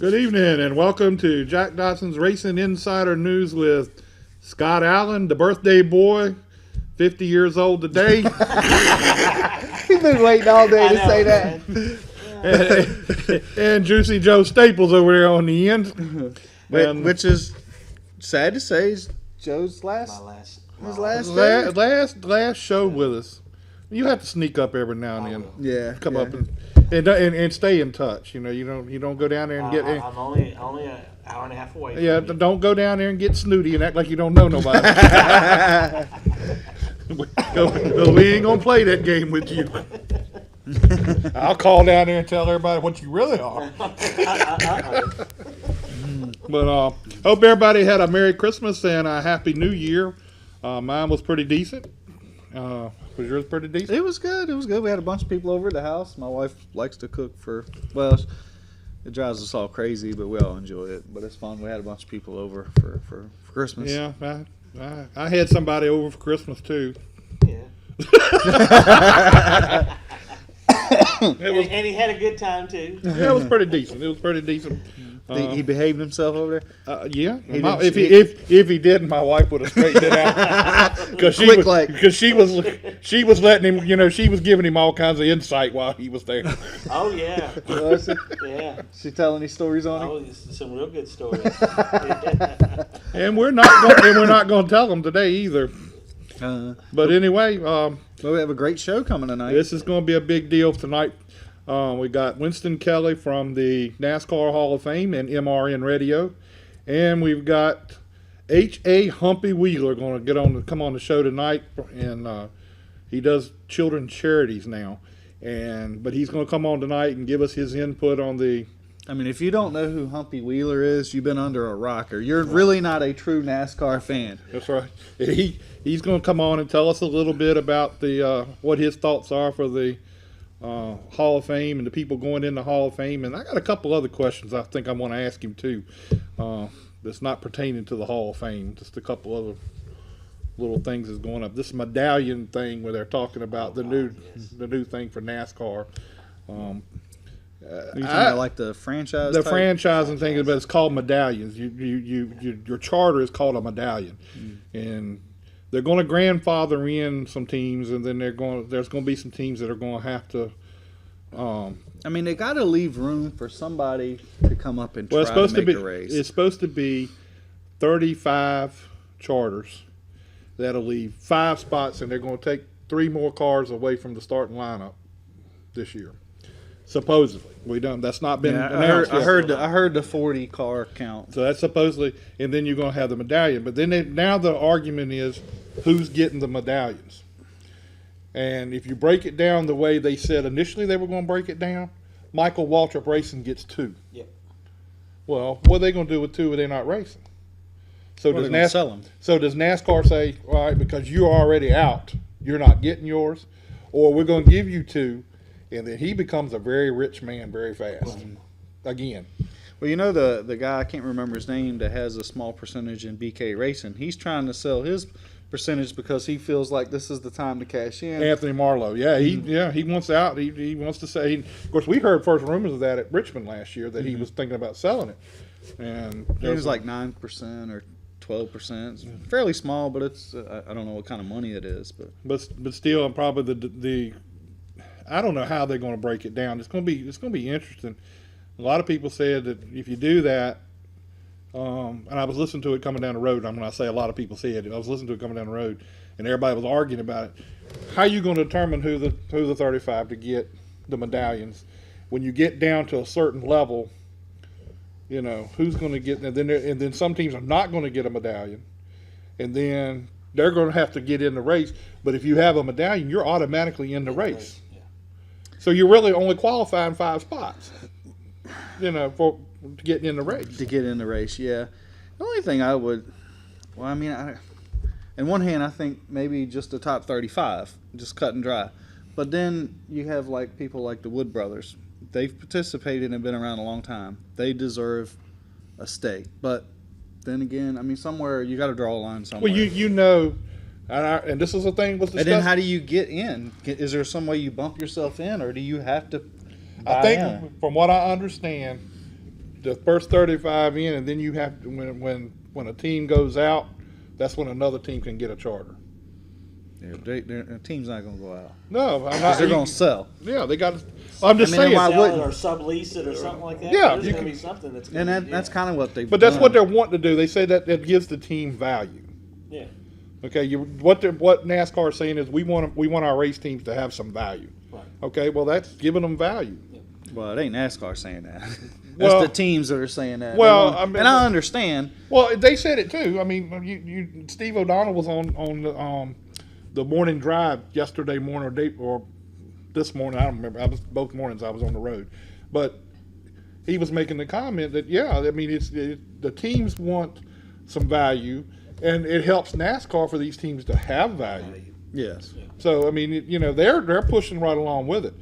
Good evening and welcome to Jack Dodsons Racing Insider News with Scott Allen, the birthday boy, 50 years old today. He's been waiting all day to say that. and Juicy Joe Staples over there on the end. Which is sad to say is Joe's last show with us. You have to sneak up every now and then. Yeah. Come up and stay in touch. You know, you don't go down there and get. I'm only an hour and a half away. Yeah, don't go down there and get snooty and act like you don't know nobody. We ain't gonna play that game with you. I'll call down there and tell everybody what you really are. But hope everybody had a Merry Christmas and a Happy New Year. Mine was pretty decent. Was yours pretty decent? It was good. We had a bunch of people over at the house. My wife likes to cook it drives us all crazy, but we all enjoy it. But it's fun. We had a bunch of people over for Christmas. Yeah, I had somebody over for Christmas too. Yeah. And he had a good time too. Yeah, it was pretty decent. He behaved himself over there. Yeah. If he didn't, my wife would have straightened it out because she was letting him. You know, she was giving him all kinds of insight while he was there. Oh yeah. Yeah. She telling any stories on him? Oh, some real good stories. And we're not going to tell them today either. But anyway, we have a great show coming tonight. This is going to be a big deal tonight. We got Winston Kelly from the Nascar Hall of Fame and MRN Radio, and we've got H.A. Humpy Wheeler going to come on the show tonight, and he does children's charities now, but he's going to come on tonight and give us his input on the. I mean, if you don't know who Humpy Wheeler is, you've been under a rocker. You're really not a true NASCAR fan. That's right. He's going to come on and tell us a little bit about the what his thoughts are for the Hall of Fame and the people going in the Hall of Fame. And I got a couple other questions I think I want to ask him too. That's not pertaining to the Hall of Fame. Just a couple other little things that's going up. This medallion thing where they're talking about the new thing for NASCAR. Are you talking about like the franchise? The franchising thing, but it's called medallions. Your charter is called a medallion, and they're going to grandfather in some teams, and then there's going to be some teams that are going to have to. I mean, they got to leave room for somebody to come up and try to make a race. It's supposed to be 35 charters that'll leave 5 spots, and they're going to take 3 more cars away from the starting lineup this year. Supposedly, that's not been announced. I heard the 40 car count. So that's supposedly, and then you're going to have the medallion. But then now the argument is who's getting the medallions. And if you break it down the way they said initially they were going to break it down, Michael Waltrip Racing gets 2. Yep. Well, what are they going to do with 2 if they're not racing? So does NASCAR say, all right, because you're already out, you're not getting yours, or we're going to give you 2. And then he becomes a very rich man very fast. Again. Well, you know the guy, I can't remember his name, that has a small percentage in BK Racing. He's trying to sell his percentage because he feels like this is the time to cash in. Anthony Marlowe. Yeah, he wants out. He wants to say. Of course, we heard first rumors of that at Richmond last year that he was thinking about selling it. And it was like 9% or 12%. It's fairly small, but it's I don't know what kind of money it is, but still, probably the I don't know how they're going to break it down. It's going to be interesting. A lot of people said that if you do that, and I was listening to it coming down the road. When I say a lot of people said it, I was listening to it coming down the road, and everybody was arguing about it. How are you going to determine who the 35 to get the medallions when you get down to a certain level? You know who's going to get, and then some teams are not going to get a medallion, and then they're going to have to get in the race. But if you have a medallion, you're automatically in the race. So you're really only qualifying 5 spots, for getting in the race. To get in the race, yeah. The only thing in one hand, I think maybe just the top 35, just cut and dry. But then you have like people like the Wood brothers. They've participated and been around a long time. They deserve a stake. But then again, somewhere you got to draw a line somewhere. Well, and this is the thing was discussed. And then how do you get in? Is there some way you bump yourself in, or do you have to I think from what I understand, the first 35 in, and then you have to, when a team goes out, that's when another team can get a charter. Yeah, their team's not going to go out. No, I'm not. Because they're going to sell. Yeah, they got. I'm just saying. why Sell it wouldn't? or sublease it or something like that. Yeah, There's you going to can- be something that's. And Gonna that's kind of what they've But that's done. what they're wanting to do. They say that it gives the team value. Yeah. Okay, what NASCAR is saying is we want our race teams to have some value. Right. Okay, well that's giving them value. Well, it ain't NASCAR saying that. That's Well- the teams that are saying that. Well, They I mean- and I understand. Well, they said it too. I mean, Steve O'Donnell was on the morning drive yesterday morning or this morning. I don't remember. Both mornings I was on the road, but he was making the comment that I mean, the teams want some value, and it helps NASCAR for these teams to have value. Yes. So I mean, they're pushing right along with it,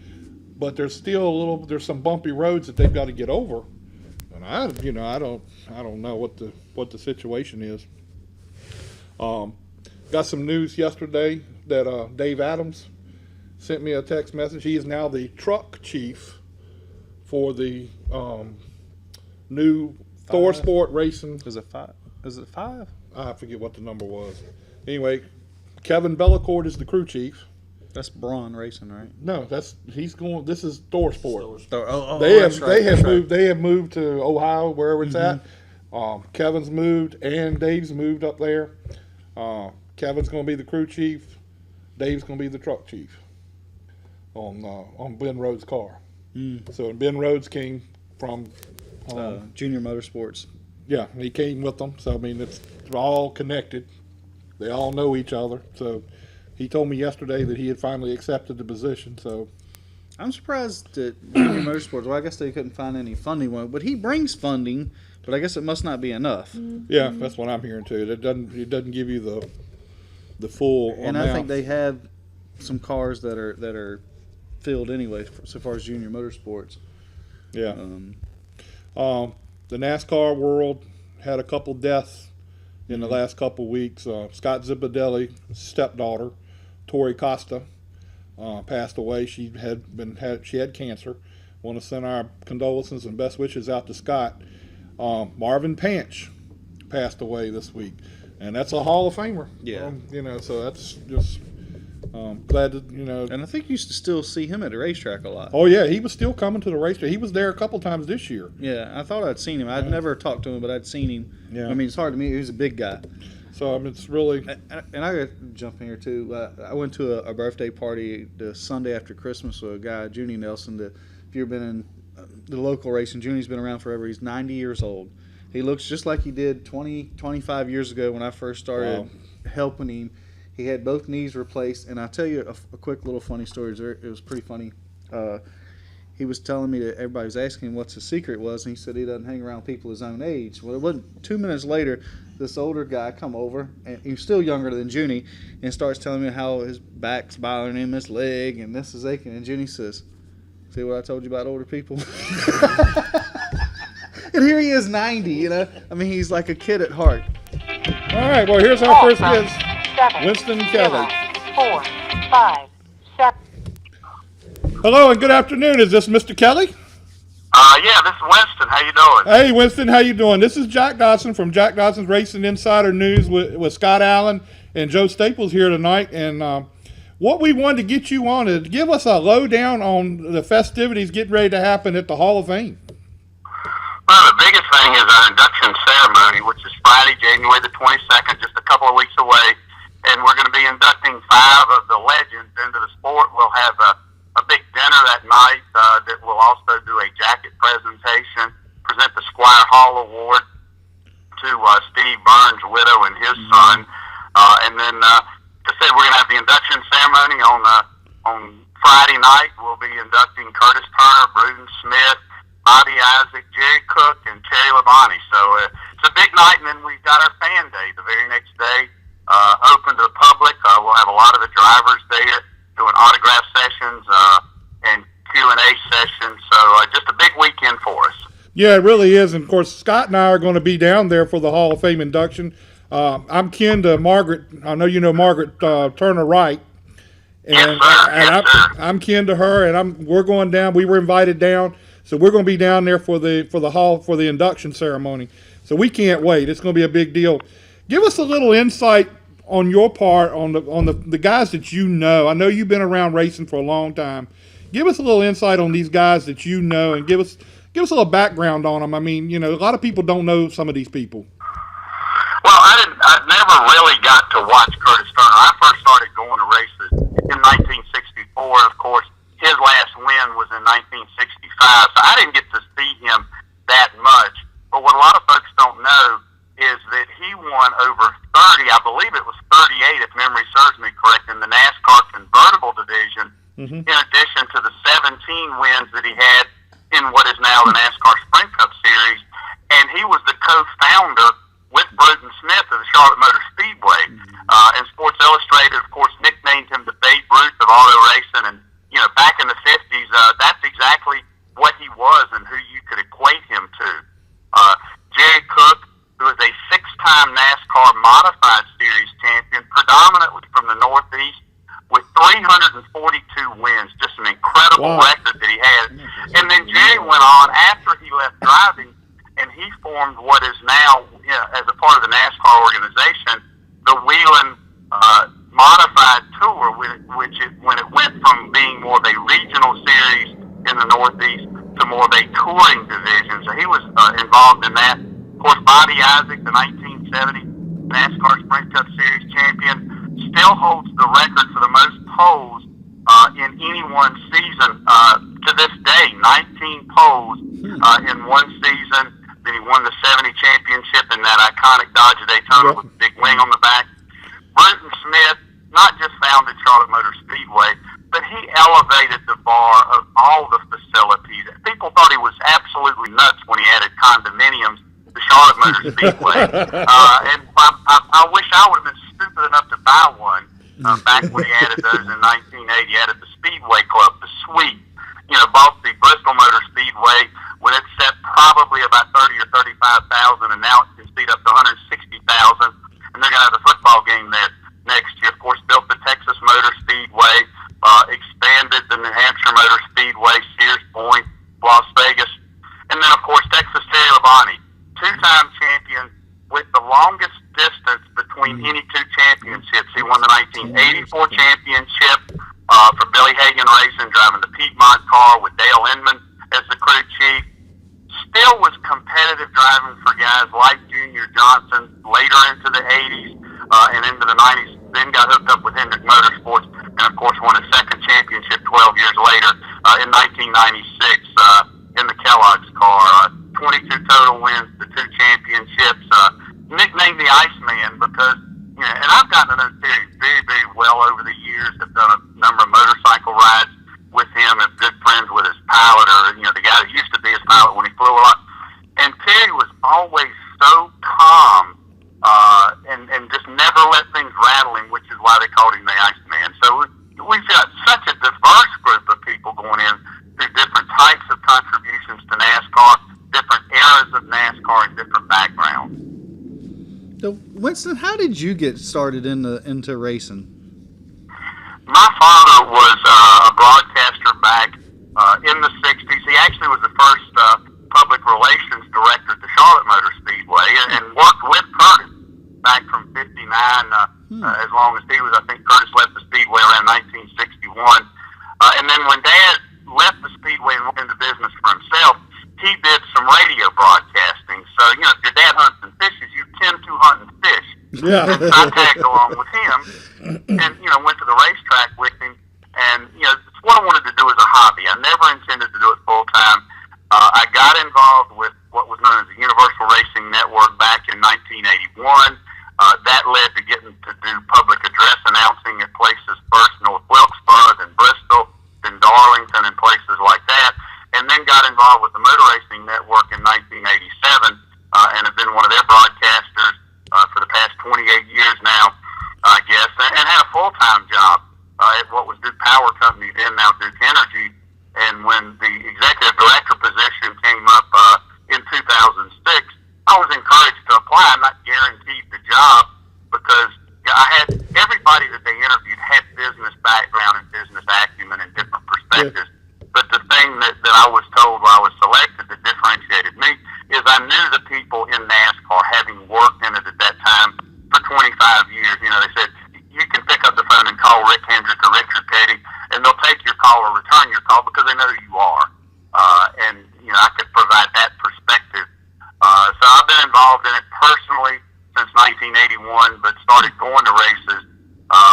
but there's still there's some bumpy roads that they've got to get over, and I don't know what the situation is. Got some news yesterday that Dave Adams sent me a text message. He is now the truck chief for the new Thor Sport Racing. Is it 5? Is it 5? I forget what the number was. Anyway, Kevin Bellecourt is the crew chief. That's Braun Racing, right? No, he's going. This is Thor Sport. They They have moved to Ohio, wherever it's at. Kevin's moved and Dave's moved up there. Kevin's going to be the crew chief. Dave's going to be the truck chief on Ben Rhodes' car. So Ben Rhodes came from Junior Motorsports. yeah, he came with them. So I mean, it's all connected. They all know each other. So he told me yesterday that he had finally accepted the position. So I'm surprised that Junior Motorsports. Well, I guess they couldn't find any funding one, but he brings funding. But I guess it must not be enough. yeah, that's what I'm hearing too. It doesn't give you the full And amount. I think they have some cars that are filled anyway, so far as Junior Motorsports. Yeah. The NASCAR world had a couple deaths in the last couple weeks. Scott Zipadelli's stepdaughter, Tori Costa, passed away. She had cancer. Want to send our condolences and best wishes out to Scott. Marvin Panch passed away this week, and that's a Hall of Famer. Yeah. So that's just glad that And I think you used to still see him at the racetrack a lot. Oh yeah, he was still coming to the racetrack. He was there a couple times this year. Yeah, I thought I'd seen him. I'd never talked to him, but I'd seen him. Yeah. I mean, it's hard to me. He was a big guy. So I mean, it's really And I got to jump in here too. I went to a birthday party the Sunday after Christmas with a guy, Junie Nelson. If you've been in the local racing, Junie's been around forever. He's 90 years old. He looks just like he did 25 years ago when I first started helping him. He had both knees replaced, and I'll tell you a quick little funny story. It was pretty funny. He was telling me that everybody was asking him what his secret was, and he said he doesn't hang around people his own age. Well, it wasn't 2 minutes later, this older guy come over, and he was still younger than Junie, and starts telling me how his back's bothering him, his leg, and this is aching. And Junie says, "See what I told you about older people?" And here he is, 90. I mean, he's like a kid at heart. all right. Well, here's our first guest, Winston Kelly. 4, 5, 7. Hello and good afternoon. Is this Mr. Kelly? Yeah, this is Winston. How you doing? Hey, Winston, how you doing? This is Jack Dodson from Jack Dodsons Racing Insider News with Scott Allen and Joe Staples here tonight. And what we wanted to get you on is give us a lowdown on the festivities getting ready to happen at the Hall of Fame. Well, the biggest thing is our induction ceremony, which is Friday, January the 22nd, just a couple of weeks away. And we're going to be inducting 5 of the legends into the sport. We'll have a big dinner that night that we'll also do a jacket presentation, present the Squire Hall Award to Steve Burns' widow and his son. And then, like I said, we're going to have the induction ceremony on Friday night. We'll be inducting Curtis Turner, Bruton Smith, Bobby Isaac, Jerry Cook, and Terry Labonte. So it's a big night, and then we've got our fan day the very next day, open to the public. We'll have a lot of the drivers there doing autograph sessions and Q&A sessions. So just a big weekend for us. Yeah, it really is. And, of course, Scott and I are going to be down there for the Hall of Fame induction. I'm kin to Margaret. I know you know Margaret Turner Wright. And, Yes, sir. I'm kin to her, and we're going down. We were invited down. So we're going to be down there for the induction ceremony. So we can't wait. It's going to be a big deal. Give us a little insight on your part on the guys that you know. I know you've been around racing for a long time. Give us a little insight on these guys that you know, and give us a little background on them. I mean, a lot of people don't know some of these people. Well, I never really got to watch Curtis Turner. I first started going to races in 1964. Of course, his last win was in 1965, so I didn't get to see him that much. But what a lot of folks don't know is that he won over 30, I believe it was 38, if memory serves me correct, in the NASCAR convertible division, in addition to the 17 wins that he had in what is now the NASCAR Sprint Cup Series. And he was the co-founder with Bruton Smith of the Charlotte Motor Speedway. And Sports Illustrated, of course, nicknamed him the Babe Ruth of auto racing. And, back in the 50s, that's exactly what he was and who you could equate him to. Jerry Cook, who is a 6-time NASCAR Modified Series champion, predominantly from the Northeast, with 342 wins, just an incredible record that he had. And then Jerry went on after he left driving, and he formed what is now, as a part of the NASCAR organization, the Whelen Modified Tour, when it went from being more of a regional series in the Northeast to more of a touring division. So he was involved in that. Of course, Bobby Isaac, the 1970 NASCAR Sprint Cup Series champion, still holds the record for the most poles in any one season to this day. 19 poles in one season. Then he won the 70 championship in that iconic Dodge Daytona with the big wing on the back. Bruton Smith not just founded Charlotte Motor Speedway, but he elevated the bar of all the facilities. People thought he was absolutely nuts when he added condominiums to Charlotte Motor Speedway. And I wish I would have been stupid enough to buy one back when he added those in 1980. He added the Speedway Club, the Suite. Bought the Bristol Motor Speedway when it set probably about 30 or 35,000, and now it can seat up to 160,000. And they're going to have the football game there next year. Of course, built the Texas Motor Speedway, expanded the New Hampshire Motor Speedway, Sears Point, Las Vegas, and then, of course, Texas Terry Labonte, 2-time champion with the longest distance between any two championships. He won the 1984 championship for Billy Hagan Racing, driving the Piedmont car with Dale Inman as the crew chief. Still was competitive driving for guys like Junior Johnson later into the 80s and into the 90s. Then got hooked up with Hendrick Motorsports and, of course, won his second championship 12 years later in 1996 in the Kellogg's car. 22 total wins, the 2 championships. Nicknamed the Iceman because, and I've gotten to know Terry very, very well over the years. I've done a number of motorcycle rides with him, and good friends with his pilot, or, the guy that used to be his pilot when he flew a lot. And Terry was always so calm and just never let things rattle him, which is why they called him the Iceman. So we've got such a diverse group of people going in through different types of contributions to NASCAR, different eras of NASCAR, and different backgrounds. So, Winston, how did you get started into racing? My father was a broadcaster back in the 60s. He actually was the first public relations director at the Charlotte Motor Speedway and worked with Curtis back from 59 as long as he was. I think Curtis left the Speedway around 1961. And then when Dad left the Speedway and went into business for himself, he did some radio broadcasting. So, if your dad hunts and fishes, you tend to hunt and fish. Yeah. And I tagged along with him and, went to the racetrack with him. And, it's what I wanted to do as a hobby. I never intended to do it full time. I got involved with what was known as the Universal Racing Network back in 1981. That led to getting to do public address announcing at places first North Wilkesboro, then Bristol, then Darlington, and places like that. And then got involved with the Motor Racing Network in 1987 and have been one of their broadcasters for the past 28 years now, I guess, and had a full-time job at what was Duke Power Company, then now Duke Energy. And when the executive director position came up in 2006, I was encouraged to apply. I'm not guaranteed the job because I had everybody that they interviewed had business background and business acumen and different perspectives. Yeah. But the thing that I was told while I was so 35 years, they said, you can pick up the phone and call Rick Hendrick or Richard Petty, and they'll take your call or return your call because they know who you are. And I could provide that perspective. So I've been involved in it personally since 1981, but started going to races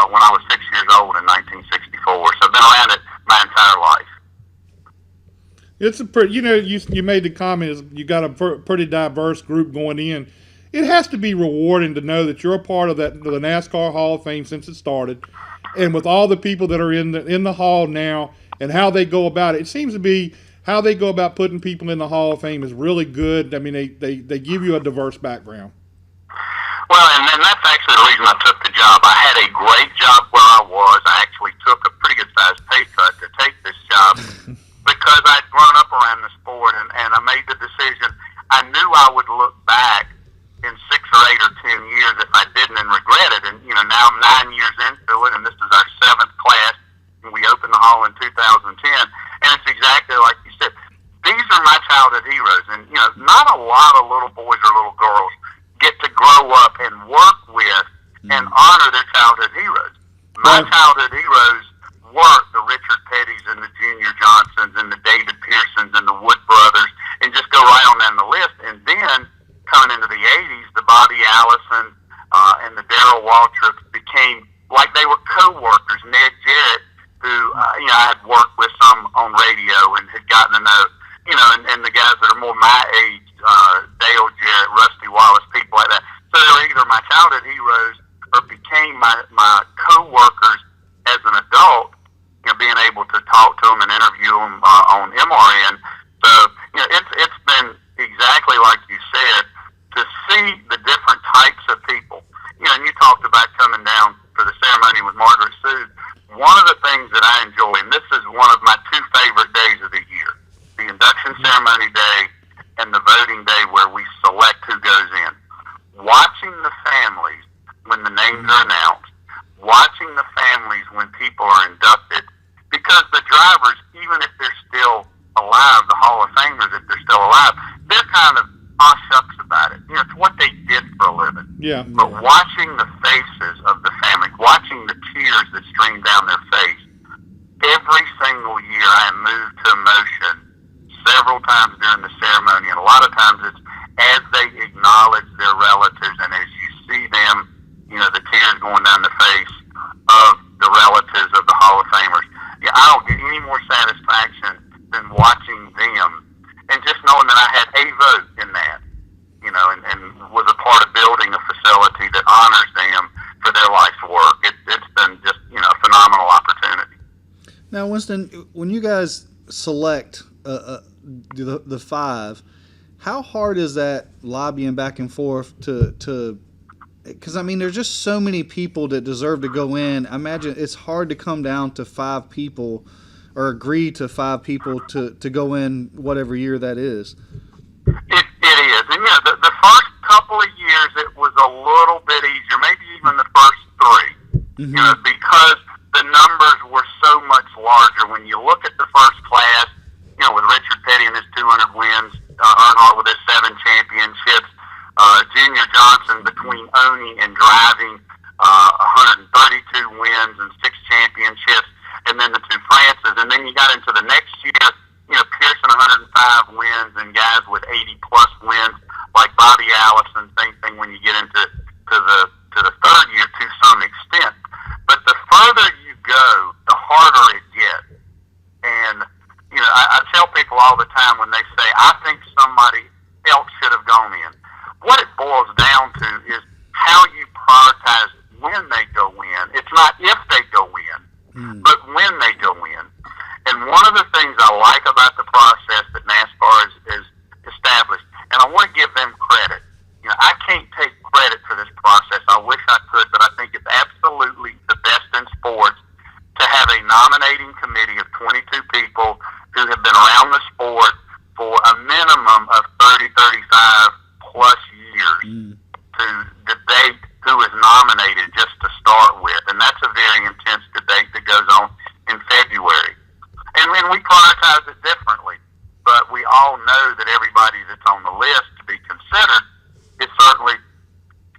when I was 6 years old in 1964. So I've been around it my entire life. It's a pretty, you made the comment, you got a pretty diverse group going in. It has to be rewarding to know that you're a part of the NASCAR Hall of Fame since it started, and with all the people that are in the hall now and how they go about it. It seems to be how they go about putting people in the Hall of Fame is really good. I mean, they give you a diverse background. Well, and that's actually the reason I took the job. I had a great job where I was. I actually took a pretty good-sized pay cut to take this job because I'd grown up around the sport, and I made the decision. I knew I would look back in 6 or 8 or 10 years if I didn't and regret it. And, now I'm 9 years into it, and this is our 7th class, and we opened the hall in 2010. And it's exactly like you said. These are my childhood heroes. And, not a lot of little boys or little girls get to grow up and work with and honor their childhood heroes. My childhood heroes were the Richard Pettys and the Junior Johnsons and the David Pearsons and the Wood brothers, and just go right on down the list. And then, coming into the 80s, the Bobby Allison and the Darrell Waltrips became like they were co-workers. Ned Jarrett, who I had worked with some on radio and had gotten to know, and the guys that are more my age, Dale Jarrett, Rusty Wallace, people like that. So they were either my childhood heroes or became my co-workers as an adult, being able to talk to them and interview them on MRN. So, it's been exactly like you said, to see the different types of people. And you talked about coming down for the ceremony with Margaret Sue. One of the things that I enjoy, and this is one of my 2 favorite days of the year, the induction ceremony day and the voting day where we select who goes in. Watching the families when the names are announced, watching the families when people are inducted, because the drivers, even if they're still alive, the Hall of Famers, if they're still alive, they're kind of shucks about it. It's what they did for a living. Yeah. But watching the faces of the family, watching the tears that stream down their face, every single year I am moved to emotion several times during the ceremony, and a lot of times it's as they acknowledge their relatives and as you see them, the tears going down the face of the relatives of the Hall of Famers. I don't get any more satisfaction than watching them and just knowing that I had a vote in that, and was a part of building a facility that honors them for their life's work. It's been just, a phenomenal opportunity. Now, Winston, when you guys select the 5, how hard is that lobbying back and forth to because, there's just so many people that deserve to go in. I imagine it's hard to come down to 5 people or agree to 5 people to go in whatever year that is. It is. And, the first couple of years it was a little bit easier, maybe even the first 3, because the numbers were so much larger. When you look at the first class, with Richard Petty and his 200 wins, Earnhardt with his 7 championships, Junior Johnson between owning and driving, 132 wins and 6 championships, and then the 2 Frances. And then you got into the next year, Pearson 105 wins and guys with 80-plus wins, like Bobby Allison, same thing when you get into the 3rd year to some extent. But the further you go, the harder it gets. And, I tell people all the time when they say, I think somebody else should have gone in. What it boils down to is how you prioritize when they go in. It's not if they go in, but when they go in. And one of the things I like about the process that NASCAR is established, and I want to give them credit. I can't take credit for this process. I wish I could, but I think it's absolutely the best in sports to have a nominating committee of 22 people who have been around the sport for a minimum of 30, 35 plus years to debate who is nominated just to start with. And that's a very intense debate that goes on in February. And then we prioritize it differently. But we all know that everybody that's on the list to be considered is certainly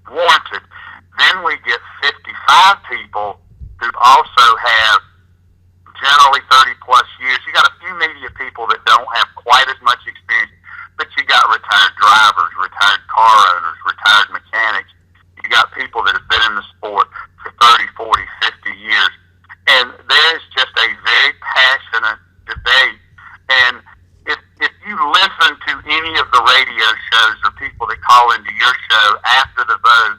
warranted. Then we 5 people who also have generally 30-plus years. You got a few media people that don't have quite as much experience, but you got retired drivers, retired car owners, retired mechanics. You got people that have been in the sport for 30, 40, 50 years. And there's just a very passionate debate. And if you listen to any of the radio shows or people that call into your show after the vote,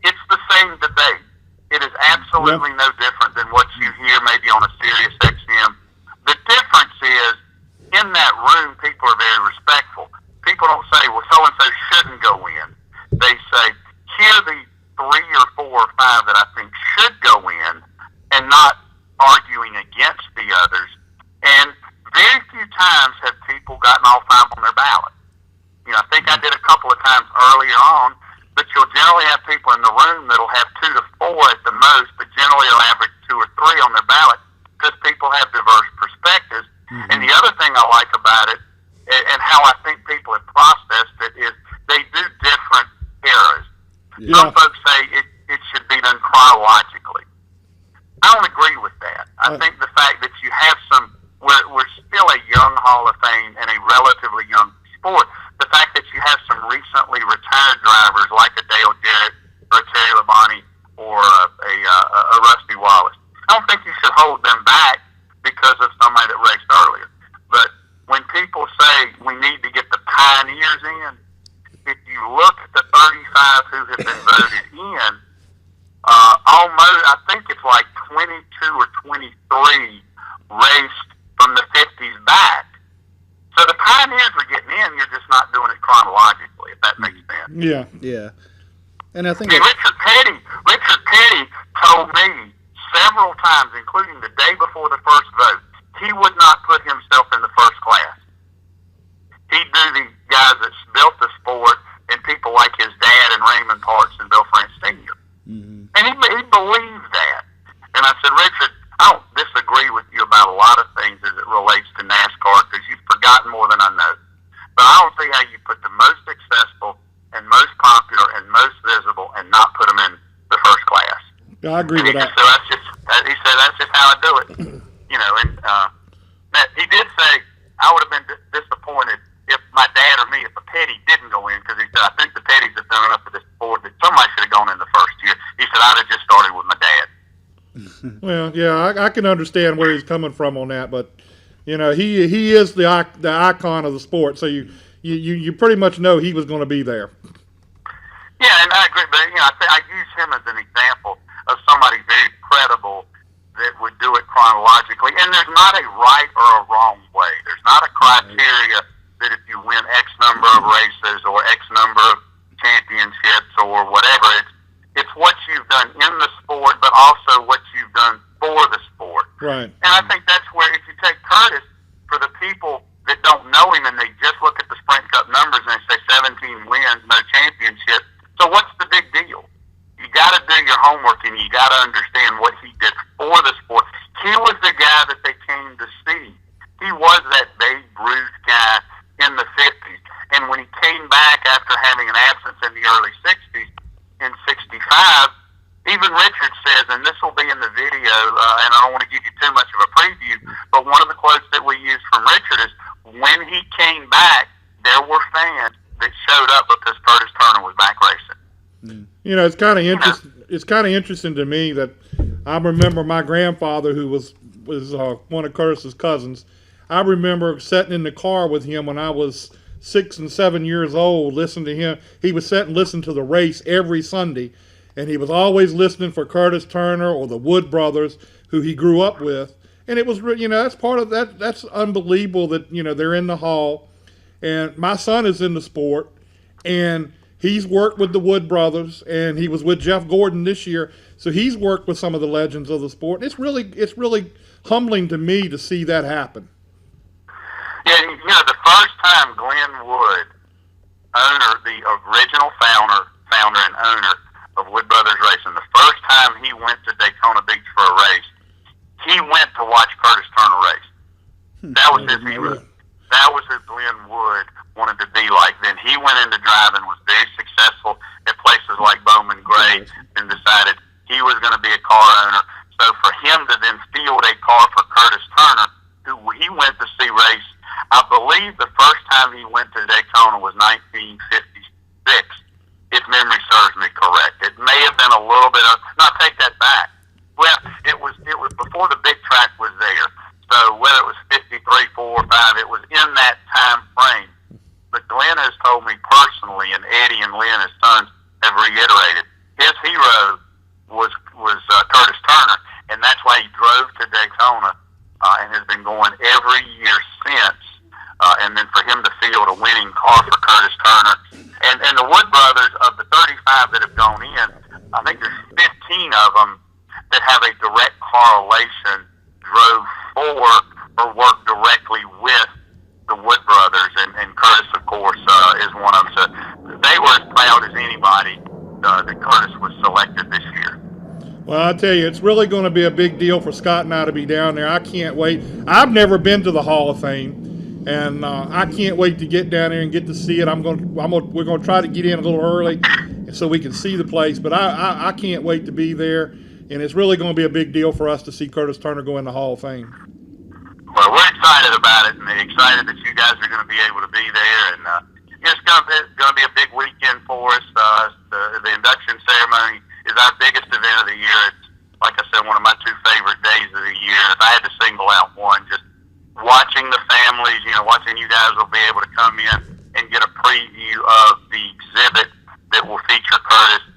it's the same debate. It is absolutely no different than what you hear maybe on a Sirius XM. The difference is, in that room, people are very respectful. People don't say, well, so-and-so shouldn't go in. They say, here are the 3 or 4 or 5 that I think should go in, and not arguing against the others. And very few times have people gotten all 5 on their ballot. You know, I think I did a couple of times earlier on, but you'll generally have people in the room that'll have 2 to 4 at the most, but generally will average 2 or 3 on their ballot because people have diverse perspectives. And the other thing I like about it, and how I think people have processed it, is they do different eras. Yeah. Some folks say it should be done chronologically. I don't agree with that. I think the fact that you have we're still a young Hall of Fame and a relatively young sport. The fact that you have some recently retired drivers like a Dale Jarrett or a Terry Labonte or a Rusty Wallace, I don't think you should hold them back because of somebody that raced earlier. But when people say we need to get the pioneers in, if you look at the 35 who have been voted in, almost, I think it's like 22 or 23 raced from the 50s back. So the pioneers are getting in, you're just not doing it chronologically, if that makes sense. Yeah. Yeah. And I think Richard Petty told me several times, including the day before the first vote, he would not put himself in the first class. He'd do the guys that built the sport and people like his dad and Raymond Parks and Bill France Sr. And he believed that. And I said, Richard, I don't disagree with you about a lot of things as it relates to NASCAR because you've forgotten more than I know. But I don't see how you put the most successful and most popular and most visible and not put them in the first class. Yeah, I agree with that. So he said that's just how I do it. You know, and he did say I would have been disappointed if my dad or me, if a Petty didn't go in, because he said, I think the Petties have done enough for this sport that somebody should have gone in the first year. He said, I'd have just started with my dad. Well, yeah, I can understand where he's coming from on that, but you know, he is the icon of the sport, so you pretty much know he was going to be there. Yeah, and I agree, but you know, I use him as an example of somebody very credible that would do it chronologically. And there's not a right or a wrong way. There's not a criteria that if you win X number of races or X number of championships or whatever, it's what you've done in the sport, but also what you've done for the sport. Right. And I think that's where, if you take Curtis, for the people that don't know him and they just look at the Sprint Cup numbers and they say 17 wins, no championship. So what's the big deal? You got to do your homework and you got to understand what he did for the sport. He was the guy that they came to see. He was that Babe Ruth guy in the 50s. And when he came back after having an absence in the early 60s, in 65, even Richard says, and this will be in the video, and I don't want to give you too much of a preview, but one of the quotes that we used from Richard is, when he came back, there were fans that showed up because Curtis Turner was back racing. You know, it's kind of interesting. It's kind of interesting to me that I remember my grandfather, who was one of Curtis's cousins. I remember sitting in the car with him when I was 6 and 7 years old, listening to him. He would sit and listen to the race every Sunday, and he was always listening for Curtis Turner or the Wood brothers, who he grew up with. And it was, you know, that's part of that. That's unbelievable that, you know, they're in the hall. And my son is in the sport, and he's worked with the Wood brothers, and he was with Jeff Gordon this year. So he's worked with some of the legends of the sport. It's really humbling to me to see that happen. Yeah, you know, the first time Glenn Wood, the original founder and owner of Wood Brothers Racing, the first time he went to Daytona Beach for a race, he went to watch Curtis Turner race. That was his hero. That was who Glenn Wood wanted to be like. Then he went into driving, was very successful at places like Bowman Gray, and decided he was going to be a car owner. So for him to then field a car for Curtis Turner, who he went to see race, I believe the first time he went to Daytona was 1956, if memory serves me correct. It may have been a little bit of, no, take that back. Well, it was before the big track was there. So whether it was 53, 4, or 5, it was in that time frame. But Glenn has told me personally, and Eddie and Lynn, his sons, have reiterated, his hero was Curtis Turner, and that's why he drove to Daytona and has been going every year since. And then for him to field a winning car for Curtis Turner. And the Wood brothers, of the 35 that have gone in, I think there's 15 of them that have a direct correlation, drove for or worked directly with the Wood brothers. And Curtis, of course, is one of them. So they were as proud as anybody that Curtis was selected this year. Well, I tell you, it's really going to be a big deal for Scott and I to be down there. I can't wait. I've never been to the Hall of Fame, and I can't wait to get down there and get to see it. We're going to try to get in a little early so we can see the place. But I can't wait to be there, and it's really going to be a big deal for us to see Curtis Turner go in the Hall of Fame. Well, we're excited about it, and excited that you guys are going to be able to be there. And it's going to be a big weekend for us. The induction ceremony is our biggest event of the year. It's, like I said, one of my two favorite days of the year. If I had to single out one, just watching the families, watching you guys will be able to come in and get a preview of the exhibit that will feature Curtis.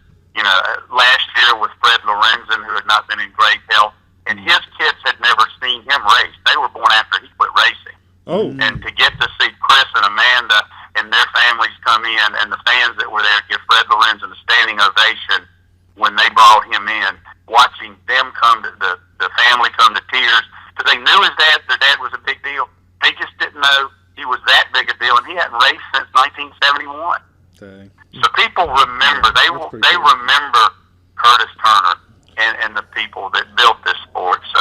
Last year with Fred Lorenzen, who had not been in great health, and his kids had never seen him race. They were born after he quit racing. Oh. And to get to see Chris and Amanda and their families come in, and the fans that were there give Fred Lorenzen a standing ovation when they brought him in, watching them come to the family come to tears, because they knew their dad was a big deal. They just didn't know he was that big a deal, and he hadn't raced since 1971. Dang. So people remember, they remember Curtis Turner and the people that built this sport. So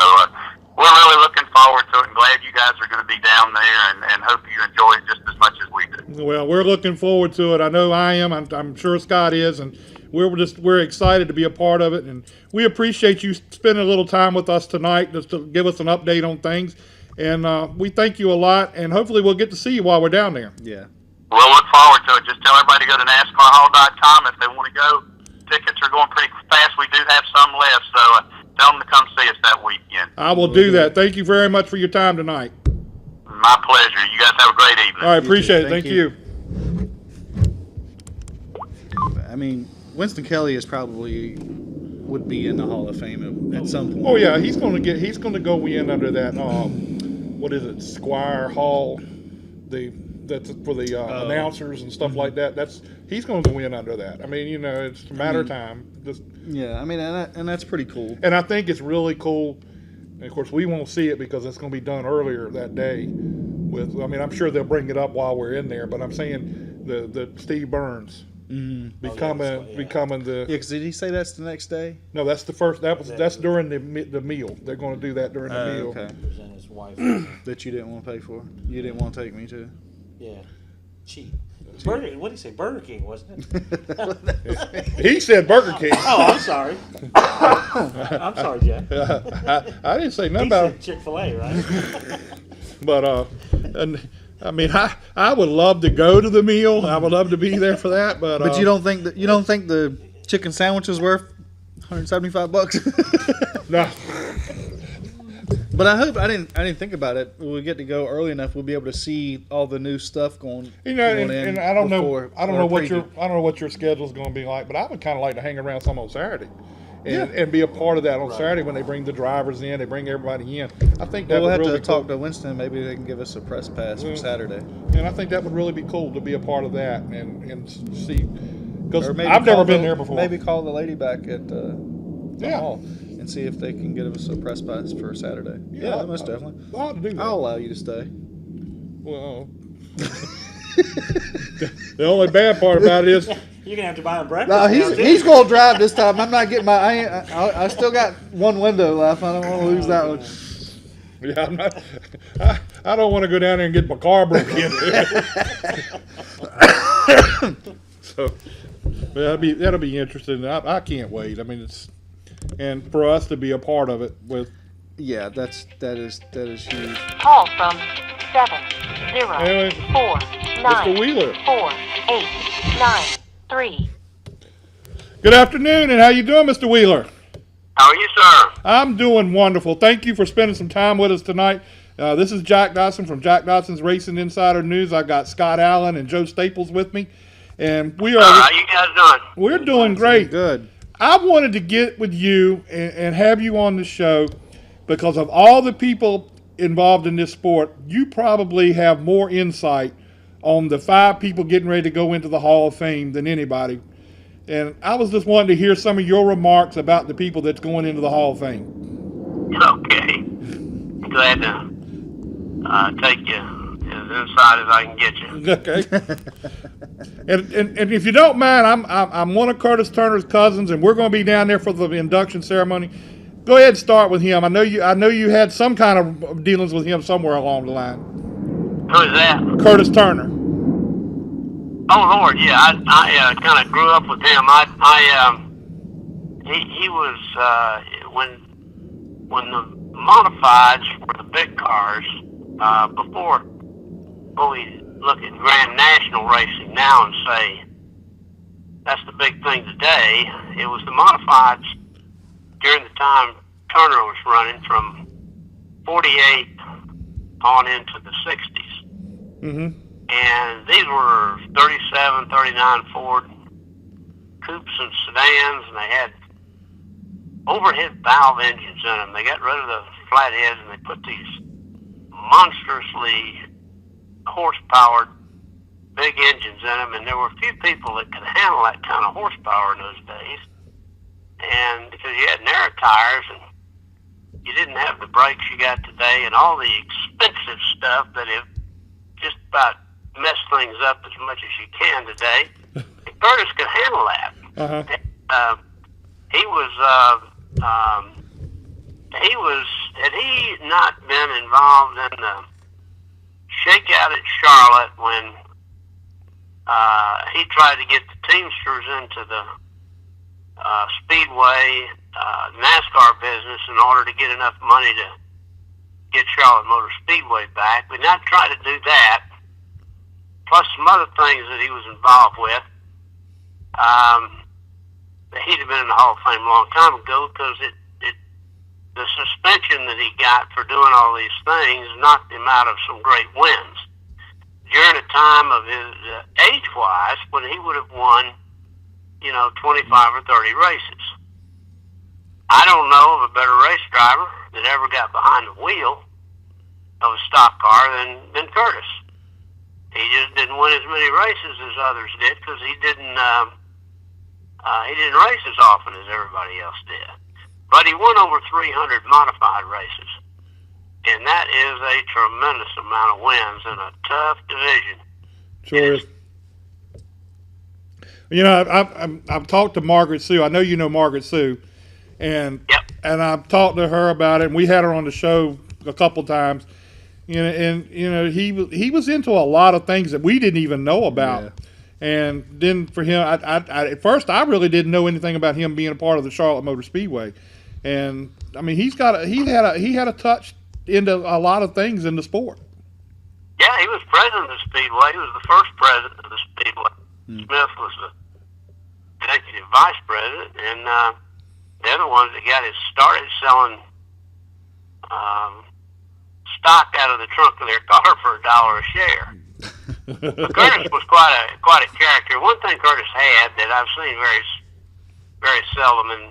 we're really looking forward to it, and glad you guys are going to be down there, and hope you enjoy it just as much as we do. Well, we're looking forward to it. I know I am. I'm sure Scott is, and we're excited to be a part of it, and we appreciate you spending a little time with us tonight just to give us an update on things. And we thank you a lot, and hopefully we'll get to see you while we're down there. Yeah. We'll look forward to it. Just tell everybody to go to NASCARHall.com if they want to go. Tickets are going pretty fast. We do have some left, so tell them to come see us that weekend. I will do that. Thank you very much for your time tonight. My pleasure. You guys have a great evening. All right, appreciate it. Thank you. I mean, Winston Kelly would be in the Hall of Fame at some point. Oh yeah, he's going to go in under that. What is it, Squire Hall? That's for the announcers and stuff like that. He's going to go in under that. I mean, it's a matter of time. Yeah, I mean, and that's pretty cool. And I think it's really cool. And of course, we won't see it because it's going to be done earlier that day. I'm sure they'll bring it up while we're in there. But I'm saying the Steve Burns becoming the. Yeah, because did he say that's the next day? No, that's the first. That's during the meal. They're going to do that during the meal. Okay. And his wife. That you didn't want to pay for. You didn't want to take me to. Yeah. Cheap. What did he say? Burger King, wasn't it? He said Burger King. Oh, I'm sorry. I'm sorry, Jeff. I didn't say nothing He about said Chick-fil-A, right? But and I mean, I would love to go to the meal. I would love to be there for that. But you don't think the chicken sandwich is worth $175? No. But I hope I didn't think about it. When we get to go early enough, we'll be able to see all the new stuff going. And I don't know what your schedule's going to be like, but I would kind of like to hang around some on Saturday, and be a part of that on Saturday when they bring the drivers in, they bring everybody in. I think that we'll would have really to talk to Winston. Maybe they can give us a press pass for Saturday. And I think that would really be cool to be a part of that and see, because Or maybe I've never call been the- there before. Maybe call the lady back at the Yeah. hall and see if they can get us a press pass for Saturday. Yeah, most definitely. I ought to do that. I'll allow you to stay. Well, the only bad part about it is You're gonna have to buy him breakfast. No, now, too. he's going to drive this time. I'm not getting I still got one window left. I don't want to lose that one. yeah, I'm not, I don't want to go down there and get my car broken into. So that'll be interesting. I can't wait. I mean, and for us to be a part of it with. Yeah, that is huge. Call from 7 0 Anyway, 4 9 Wheeler. 4 8 9 3. Good afternoon, and how you doing, Mr. Wheeler? How are you, sir? I'm doing wonderful. Thank you for spending some time with us tonight. This is Jack Dodson from Jack Dodsons Racing Insider News. I got Scott Allen and Joe Staples with me, and we are. How you guys doing? We're doing great. Good. I wanted to get with you and have you on the show because of all the people involved in this sport. You probably have more insight on the 5 people getting ready to go into the Hall of Fame than anybody. And I was just wanting to hear some of your remarks about the people that's going into the Hall of Fame. Okay. Glad to take you as inside as I can get you. Okay. and if you don't mind, I'm one of Curtis Turner's cousins, and we're going to be down there for the induction ceremony. Go ahead and start with him. I know you had some kind of dealings with him somewhere along the line. Who is that? Curtis Turner. Oh Lord, yeah. I kind of grew up with him. He was when the modifieds were the big cars. Before we look at Grand National racing now and say that's the big thing today, it was the modifieds during the time Turner was running from 48 on into the 60s. Mm-hmm. And these were 37, 39 Ford coupes and sedans, and they had overhead valve engines in them. They got rid of the flatheads, and they put these monstrously horse-powered big engines in them, and there were a few people that could handle that kind of horsepower in those days. And because you had narrow tires, and you didn't have the brakes you got today, and all the expensive stuff that have just about messed things up as much as you can today, Curtis could handle that. Uh-huh. Had he not been involved in the shakeout at Charlotte when he tried to get the Teamsters into the Speedway NASCAR business in order to get enough money to get Charlotte Motor Speedway back, but not try to do that, plus some other things that he was involved with, he'd have been in the Hall of Fame a long time ago because the suspension that he got for doing all these things knocked him out of some great wins during a time of his age-wise when he would have won, 25 or 30 races. I don't know of a better race driver that ever got behind the wheel of a stock car than Curtis. He just didn't win as many races as others did because he didn't race as often as everybody else did. But he won over 300 modified races, and that is a tremendous amount of wins in a tough division. Sure is. I've talked to Margaret Sue. I know you know Margaret Sue, and Yep. and I've talked to her about it. And we had her on the show a couple times. He was into a lot of things that we didn't even know about. Yeah. And then for him, I at first I really didn't know anything about him being a part of the Charlotte Motor Speedway. And I mean, he had a touch into a lot of things in the sport. Yeah, he was president of the Speedway. He was the first president of the Speedway. Smith was the executive vice president, and they're the ones that got it started selling stock out of the trunk of their car for $1 a share. But Curtis was quite a character. One thing Curtis had that I've seen very, very seldom, and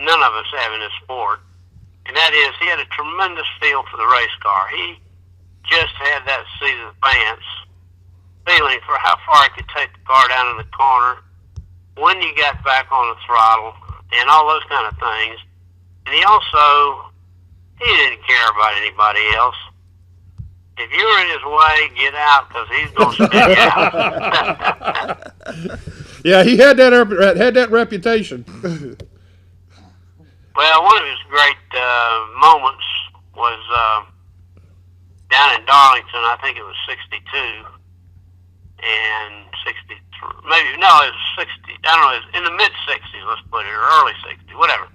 none of us have in this sport, and that is he had a tremendous feel for the race car. He just had that seat of the pants feeling for how far he could take the car down in the corner, when you got back on the throttle, and all those kind of things. And he didn't care about anybody else. If you were in his way, get out, because he's going to spit you out. Yeah, he had that reputation. Well, one of his great moments was down in Darlington. I think it was 62 and 63. Maybe, no, it was 60. I don't know, it was in the mid-60s, let's put it, or early 60s, whatever.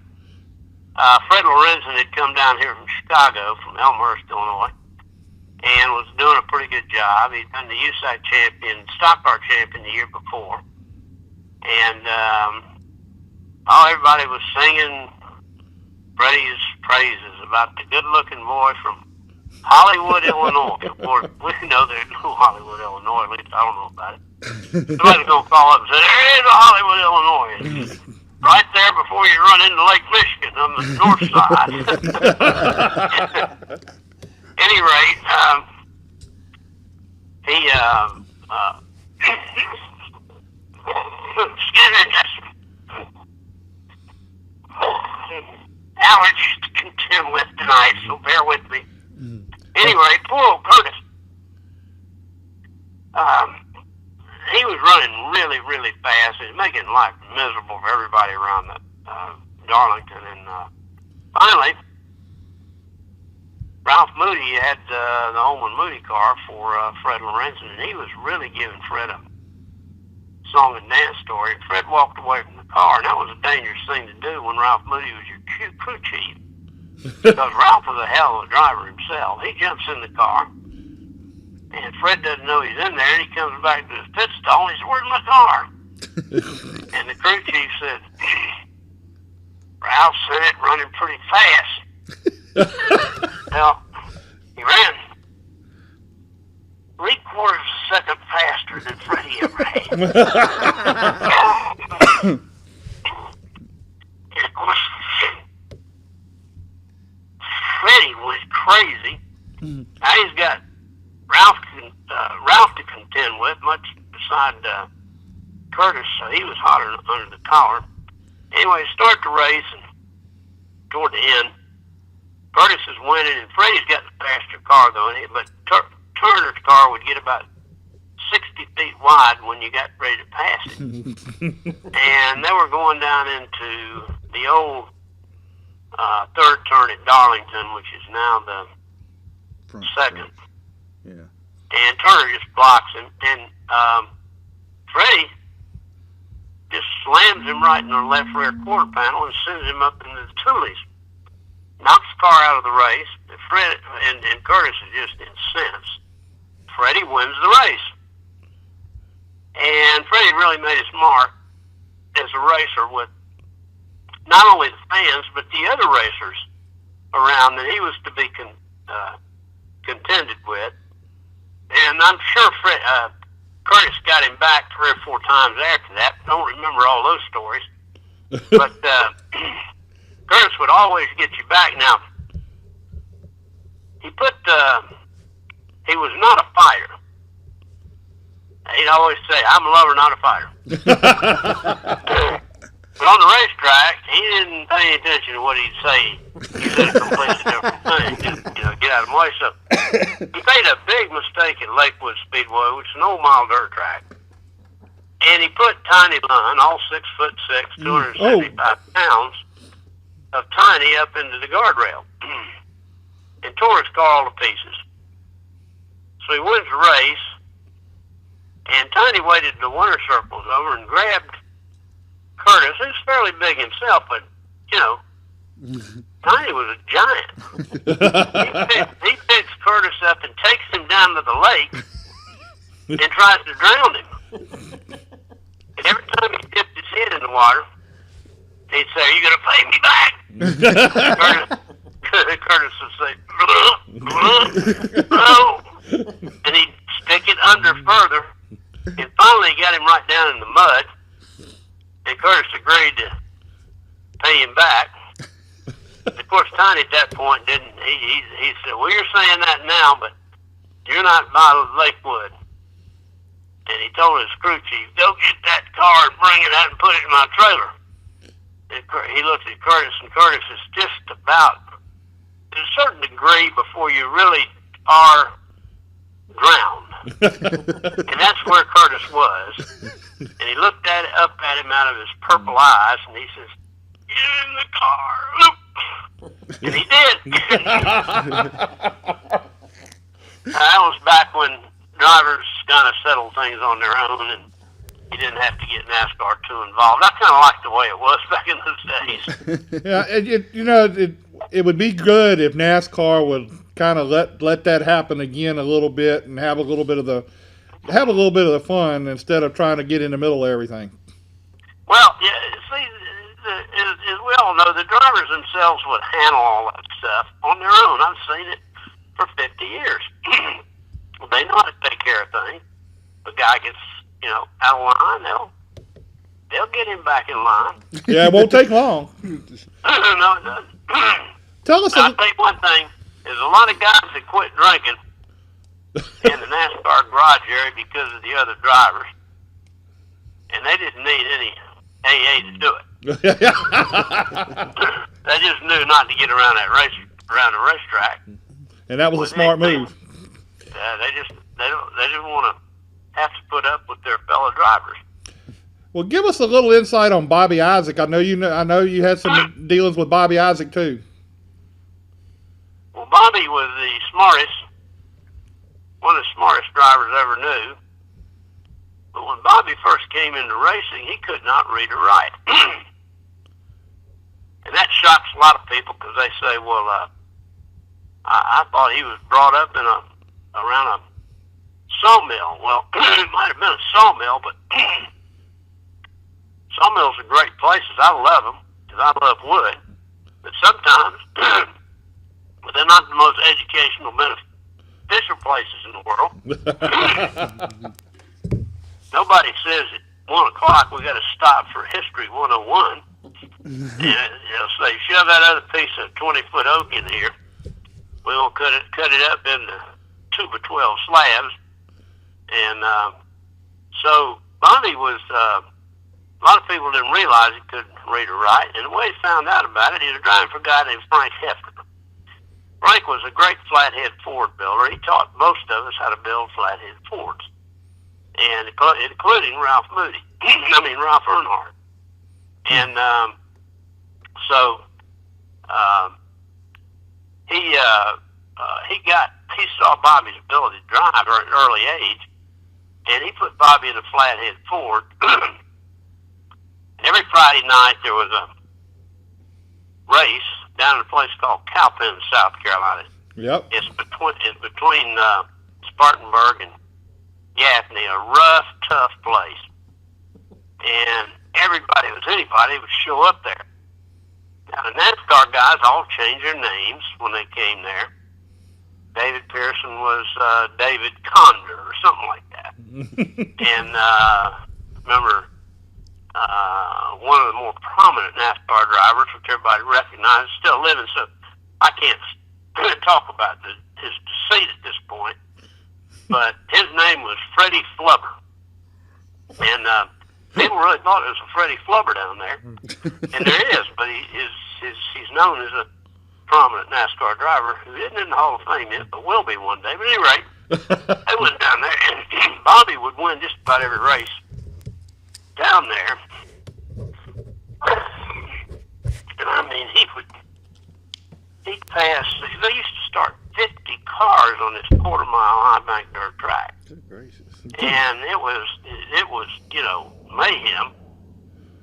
Fred Lorenzen had come down here from Chicago, from Elmhurst, Illinois, and was doing a pretty good job. He'd been the USAC champion, stock car champion the year before. And everybody was singing Freddie's praises about the good-looking boy from Hollywood, Illinois. Of course, we know there's no Hollywood, Illinois. At least I don't know about it. Somebody's going to call up and say, there's a Hollywood, Illinois. It's right there before you run into Lake Michigan on the north side. Any rate, excuse me, allergies to contend with tonight, so bear with me. Anyway, poor old Curtis. He was running really, really fast. He was making life miserable for everybody around the Darlington. And finally, Ralph Moody had the Holman Moody car for Fred Lorenzen, and he was really giving Fred a song and dance story. Fred walked away from the car, and that was a dangerous thing to do when Ralph Moody was your crew chief. Because Ralph was a hell of a driver himself. He jumps in the car, and Fred doesn't know he's in there, and he comes back to his pit stall, and he says, where's my car? And the crew chief said, Ralph said it running pretty fast. Well, he ran 3/4 of a second faster than Freddie ever had. And of course, Freddie was crazy. Now he's got Ralph to contend with, much beside Curtis, so he was hotter under the collar. Anyway, start the race, and toward the end, Curtis is winning, and Freddie's got the faster car, though, but Turner's car would get about 60 feet wide when you got ready to pass it. And they were going down into the old third turn at Darlington, which is now the Front second. straight. Yeah. And Turner just blocks him, and Freddie just slams him right in the left rear quarter panel and sends him up into the Toolies. Knocks the car out of the race. Fred and Curtis is just incensed. Freddie wins the race. And Freddie really made his mark as a racer with not only the fans, but the other racers around that he was to be contended with. And I'm sure Curtis got him back 3 or 4 times after that. I don't remember all those stories. But Curtis would always get you back. Now, he was not a fighter. He'd always say, I'm a lover, not a fighter. But on the racetrack, he didn't pay any attention to what he'd say. He said a completely different thing. Just, get out of my way. So he made a big mistake at Lakewood Speedway, which is an old mile dirt track. And he put Tiny Lund, all 6'6", 275 pounds, of Tiny up into the guardrail and tore his car all to pieces. So he wins the race, and Tiny waited till the winter circle was over and grabbed Curtis, who's fairly big himself, but, Tiny was a giant. He picks Curtis up and takes him down to the lake and tries to drown him. And every time he dipped his head in the water, he'd say, are you going to pay me back? Curtis would say, no. And he'd stick it under further. And finally he got him right down in the mud. And Curtis agreed to pay him back. Of course, Tiny at that point didn't. He said, well, you're saying that now, but you're not by Lakewood. And he told his crew chief, go get that car and bring it out and put it in my trailer. And he looked at Curtis, and Curtis is just about, to a certain degree, before you really are drowned. And that's where Curtis was. And he looked up at him out of his purple eyes, and he says, get in the car. And he did. That was back when drivers kind of settled things on their own, and you didn't have to get NASCAR too involved. I kind of like the way it was back in those days. Yeah, it would be good if NASCAR would kind of let that happen again a little bit and have a little bit of the fun instead of trying to get in the middle of everything. Well, yeah, see, as we all know, the drivers themselves would handle all that stuff on their own. I've seen it for 50 years. They know how to take care of things. The guy gets, out of line, they'll get him back in line. Yeah, it won't take long. No, it doesn't. Tell us. I'll tell you one thing. There's a lot of guys that quit drinking in the NASCAR garage area because of the other drivers. And they didn't need any AA to do it. They just knew not to get around the racetrack. And that was a smart move. They didn't want to have to put up with their fellow drivers. Well, give us a little insight on Bobby Isaac. I know you had some dealings with Bobby Isaac too. Well, Bobby was one of the smartest drivers I ever knew. But when Bobby first came into racing, he could not read or write. And that shocks a lot of people because they say, well, I thought he was brought up around a sawmill. Well, it might have been a sawmill, but sawmills are great places. I love them because I love wood. But sometimes, they're not the most educational, beneficial places in the world. Nobody says at 1 o'clock we got to stop for History 101. And say, shove that other piece of 20-foot oak in here. We're going to cut it up into 2 by 12 slabs. And so Bobby was, a lot of people didn't realize he couldn't read or write. And the way he found out about it, he was driving for a guy named Frank Hefner. Frank was a great flathead Ford builder. He taught most of us how to build flathead Fords, and including Ralph Moody. Ralph Earnhardt. And he saw Bobby's ability to drive at an early age, and he put Bobby in a flathead Ford. Every Friday night there was a race down in a place called Cowpen, South Carolina. Yep. It's between Spartanburg and Gaffney, a rough, tough place. And anybody would show up there. Now, the NASCAR guys all changed their names when they came there. David Pearson was David Condor or something like that. And remember, one of the more prominent NASCAR drivers, which everybody recognizes, still living, so I can't talk about his deceit at this point. But his name was Freddie Flubber. And people really thought it was a Freddie Flubber down there. And there is, but he's known as a prominent NASCAR driver who isn't in the Hall of Fame yet, but will be one day. But at any rate, they went down there, and Bobby would win just about every race down there. And he'd pass, they used to start 50 cars on this quarter-mile high bank dirt track. Good gracious. And it was mayhem.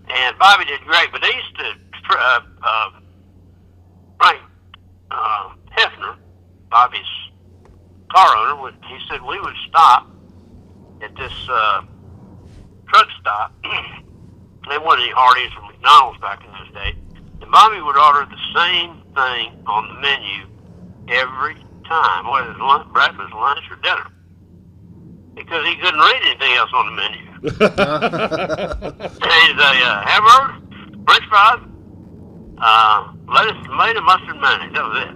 And Bobby did great, but they used to, Frank Hefner, Bobby's car owner, he said we would stop at this truck stop. They wanted any Hardee's or McDonald's back in those days. And Bobby would order the same thing on the menu every time, whether it was breakfast, lunch, or dinner, because he couldn't read anything else on the menu. He'd say, hamburger, french fries, lettuce, tomato, mustard, mayonnaise. That was it.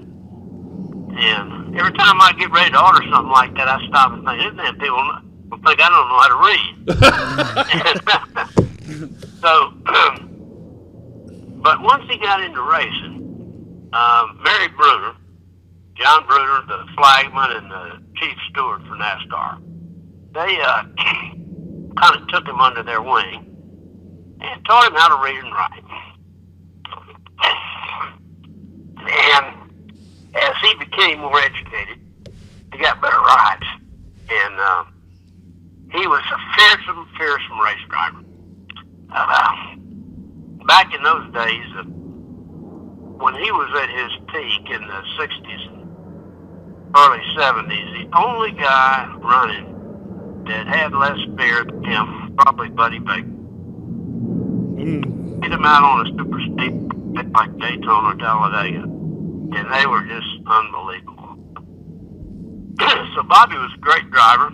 And every time I get ready to order something like that, I stop and think, these damn people will think I don't know how to read. So, but once he got into racing, Mary Bruner, John Bruner, the flagman and the chief steward for NASCAR, they kind of took him under their wing and taught him how to read and write. And as he became more educated, he got better rides. And he was a fearsome race driver. Back in those days, when he was at his peak in the 60s and early 70s, the only guy running that had less spirit than him, probably Buddy Baker. Hit him out on a super speed like Daytona or Talladega, and they were just unbelievable. So Bobby was a great driver,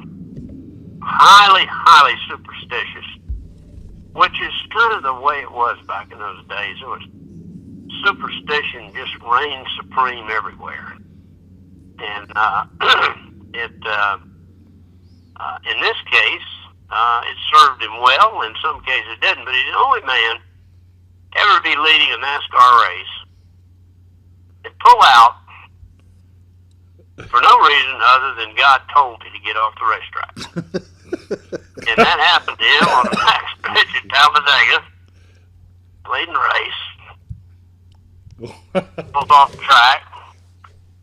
highly superstitious, which is kind of the way it was back in those days. It was superstition just reigned supreme everywhere, and in this case, it served him well. In some cases, it didn't. But he's the only man ever to be leading a NASCAR race and pull out for no reason other than God told me to get off the racetrack. And that happened to him on the back stretch at Talladega, leading the race. Pulls off the track.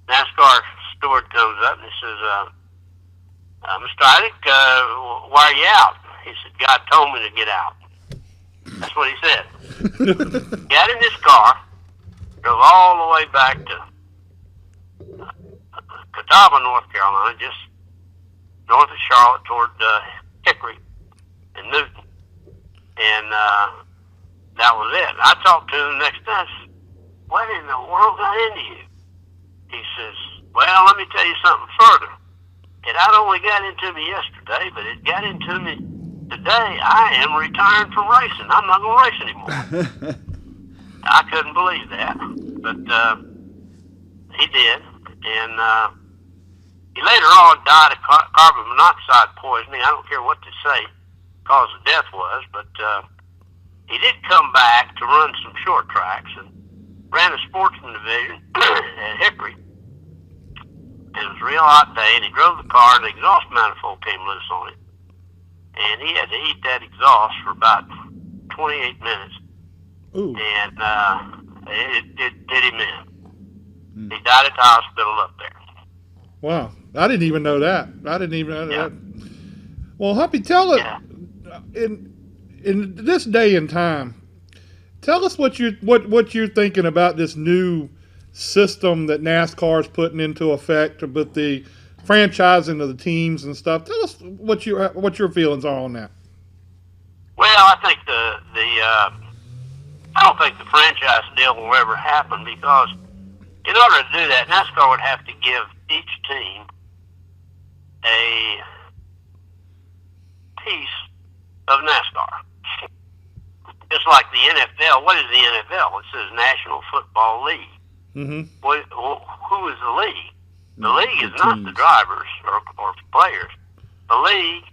NASCAR steward comes up and he says, Mr. Isaac, why are you out? He said, God told me to get out. That's what he said. Got in his car, drove all the way back to Catawba, North Carolina, just north of Charlotte toward Hickory and Newton. And that was it. I talked to him the next day. I said, what in the world got into you? He says, well, let me tell you something further. It not only got into me yesterday, but it got into me today. I am retiring from racing. I'm not going to race anymore. I couldn't believe that. But he did. And he later on died of carbon monoxide poisoning. I don't care what they say cause of death was, but he did come back to run some short tracks and ran a sportsman division at Hickory. It was a real hot day, and he drove the car, and the exhaust manifold came loose on it. And he had to heat that exhaust for about 28 minutes. Ooh. And it did him in. He died at the hospital up there. Wow. I didn't even know that. That. Well, Humpy, tell us, in this day and time, tell us what you're thinking about this new system that NASCAR is putting into effect with the franchising of the teams and stuff. Tell us what your feelings are on that. Well, I think I don't think the franchise deal will ever happen, because in order to do that, NASCAR would have to give each team a piece of NASCAR. Just like the NFL. What is the NFL? It says National Football League. Mm-hmm. Who is the league? The league is not the drivers or players. The league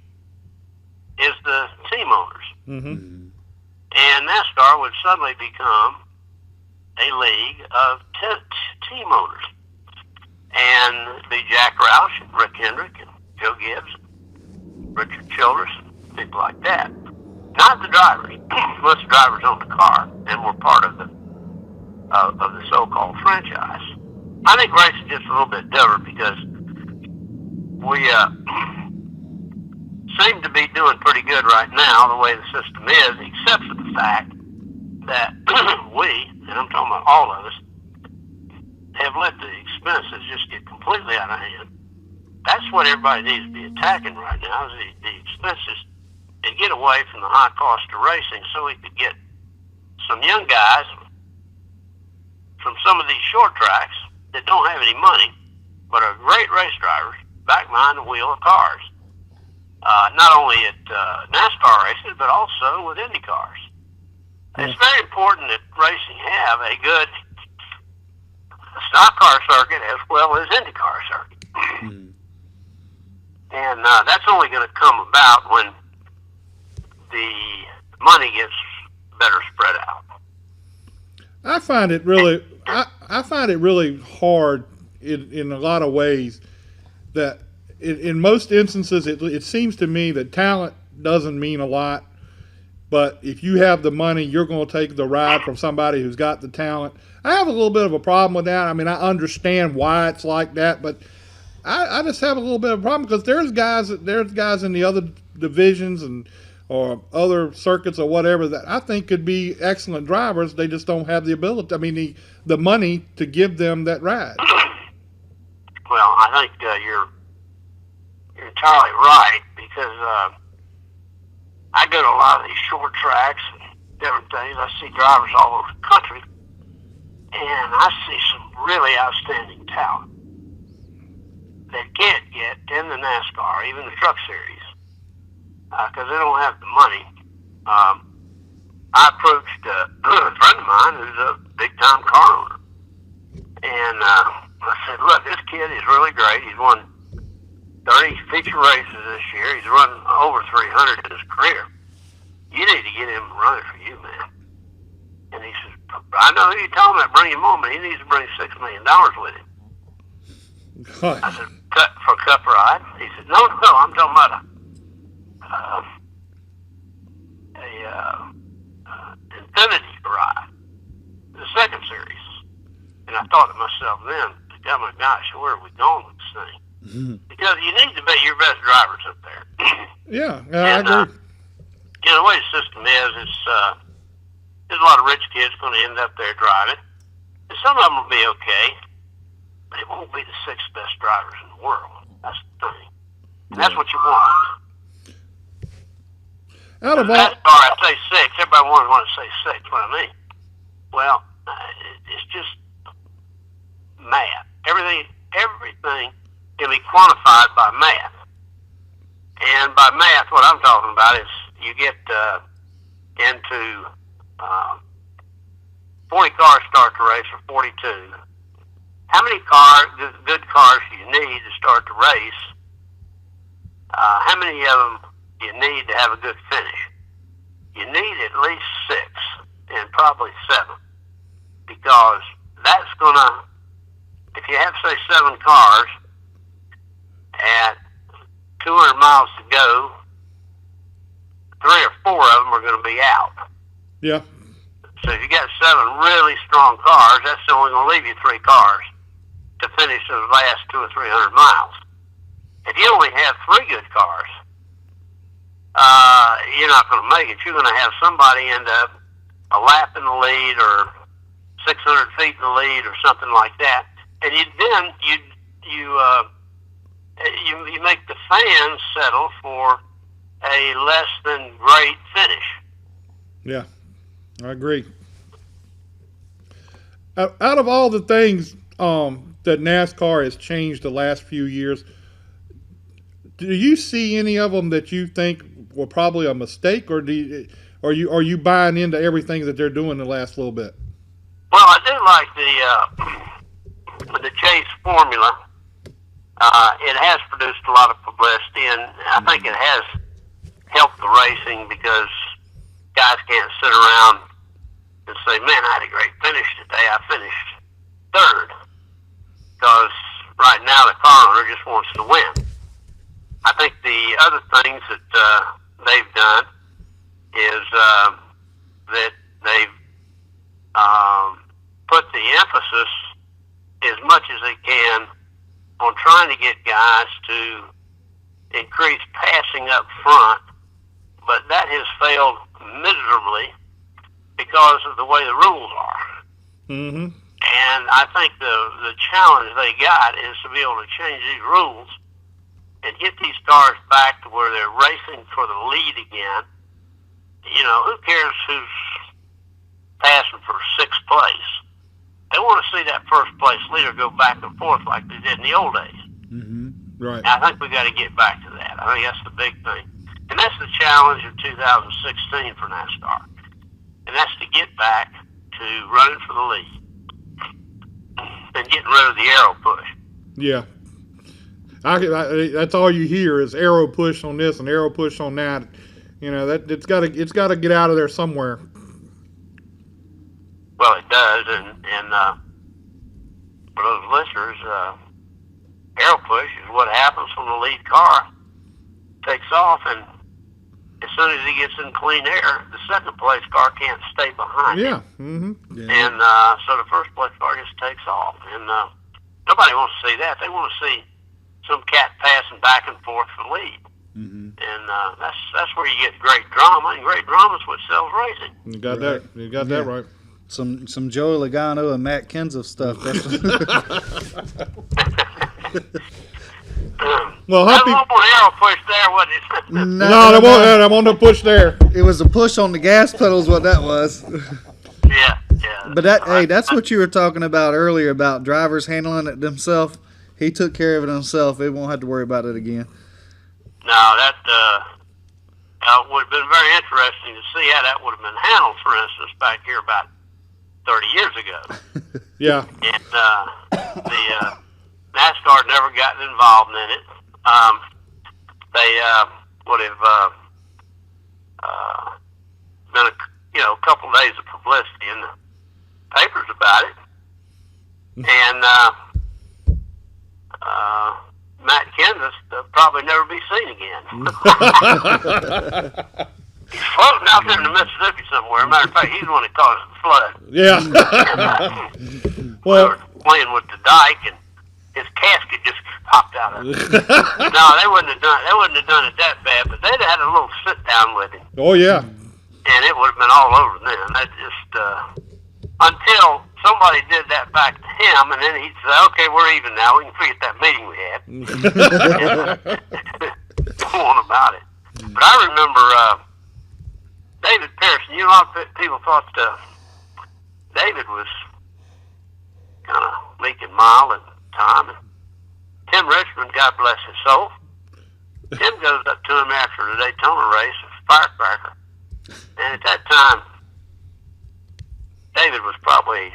is the team owners. Mm-hmm. And NASCAR would suddenly become a league of team owners. And be Jack Roush and Rick Hendrick and Joe Gibbs, Richard Childress, people like that. Not the drivers. Most drivers own the car and were part of the so-called franchise. I think racing is just a little bit different, because we seem to be doing pretty good right now the way the system is, except for the fact that we, and I'm talking about all of us, have let the expenses just get completely out of hand. That's what everybody needs to be attacking right now, is the expenses, and get away from the high cost of racing, so we could get some young guys from some of these short tracks that don't have any money, but are great race drivers, back behind the wheel of cars. Not only at NASCAR races, but also with Indy cars. Yeah. It's very important that racing have a good stock car circuit as well as Indy car circuit. Mm. And that's only going to come about when the money gets better spread out. I find it really hard in a lot of ways that in most instances it seems to me that talent doesn't mean a lot, but if you have the money, you're going to take the ride from somebody who's got the talent. I have a little bit of a problem with that. I mean, I understand why it's like that, but I just have a little bit of a problem, because there's guys in the other divisions and or other circuits or whatever that I think could be excellent drivers. They just don't have the ability. I mean, the money to give them that ride. Well, I think you're entirely right because I go to a lot of these short tracks and different things. I see drivers all over the country, and I see some really outstanding talent that can't get in the NASCAR, even the Truck Series, because they don't have the money. I approached a friend of mine who's a big-time car owner, and I said, look, this kid is really great. He's won 30 feature races this year. He's run over 300 in his career. You need to get him running for you, man. And he says, I know who you're talking about. Bring him on, but he needs to bring $6 million with him. God. I said, cut for a cup ride? He said, no, I'm talking about a Infinity ride, the second series. And I thought to myself then, oh my gosh, where are we going with this thing? Because you need to be your best drivers up there. Yeah, I agree. The way the system is, there's a lot of rich kids going to end up there driving. And some of them will be okay, but it won't be the sixth best drivers in the world. That's the thing. And that's what you want. Out of all, NASCAR, I say six. Everybody wants to say six. What I mean? Well, it's just math. Everything can be quantified by math. And by math, what I'm talking about is you get into 40 cars start the race, or 42. How many good cars do you need to start the race? How many of them do you need to have a good finish? You need at least 6, and probably 7, because that's going to, if you have, say, 7 cars at 200 miles to go, 3 or 4 of them are going to be out. yeah, So if you got 7 really strong cars, that's only going to leave you 3 cars to finish those last 200 or 300 miles. If you only have 3 good cars, you're not going to make it. You're going to have somebody end up a lap in the lead or 600 feet in the lead or something like that, and you make the fans settle for a less than great finish. yeah, I agree. Out of all the things that NASCAR has changed the last few years, do you see any of them that you think were probably a mistake, or are you buying into everything that they're doing the last little bit? Well, I do like the Chase formula. It has produced a lot of publicity, and I think it has helped the racing because guys can't sit around and say, man, I had a great finish today. I finished 3rd. Because right now the car owner just wants to win. I think the other things that they've done is that they've put the emphasis as much as they can on trying to get guys to increase passing up front, but that has failed miserably because of the way the rules are. Mm-hmm. And I think the challenge they got is to be able to change these rules and get these cars back to where they're racing for the lead again. You know, who cares who's passing for 6th place? They want to see that first place leader go back and forth like they did in the old days. Mm-hmm. Right. And I think we got to get back to that. I think that's the big thing. And that's the challenge of 2016 for NASCAR. And that's to get back to running for the lead and getting rid of the arrow push. Yeah. That's all you hear is arrow push on this and arrow push on that. You know, that it's got to get out of there somewhere. Well, it does, and for those listeners, arrow push is what happens when the lead car takes off, and as soon as he gets in clean air, the second place car can't stay behind him. Mm-hmm. Yeah. And so the first place car just takes off, and nobody wants to see that. They want to see some cat passing back and forth for the lead. Mm-hmm. And that's where you get great drama, and great drama is what sells racing. You got that. You got that right. Some Joey Logano and Matt Kenseth stuff. Well, That happy. little arrow push there, wasn't it? No, there won't no push there. It was a push on the gas pedal is what that was. Yeah. But that's what you were talking about earlier about drivers handling it themselves. He took care of it himself. They won't have to worry about it again. No, that would have been very interesting to see how that would have been handled, for instance, back here about 30 years ago. Yeah. And the NASCAR never gotten involved in it. They would have been a couple days of publicity in the papers about it, and Matt Kenseth probably never be seen again. He's floating out there in the Mississippi somewhere. Matter of fact, he's the one that caused the flood. Yeah. We Well, were playing with the dike, and his casket just popped out of it. No, they wouldn't have done it that bad, but they'd have had a little sit down with him, oh yeah. and it would have been all over then. That just until somebody did that back to him, and then he'd say, "Okay, we're even now. We can forget that meeting we had." Go on about it. But I remember David Pearson. A lot of people thought David was kind of meek and mild at the time. And Tim Richmond, God bless his soul, Tim goes up to him after the Daytona race, a firecracker. And at that time, David was probably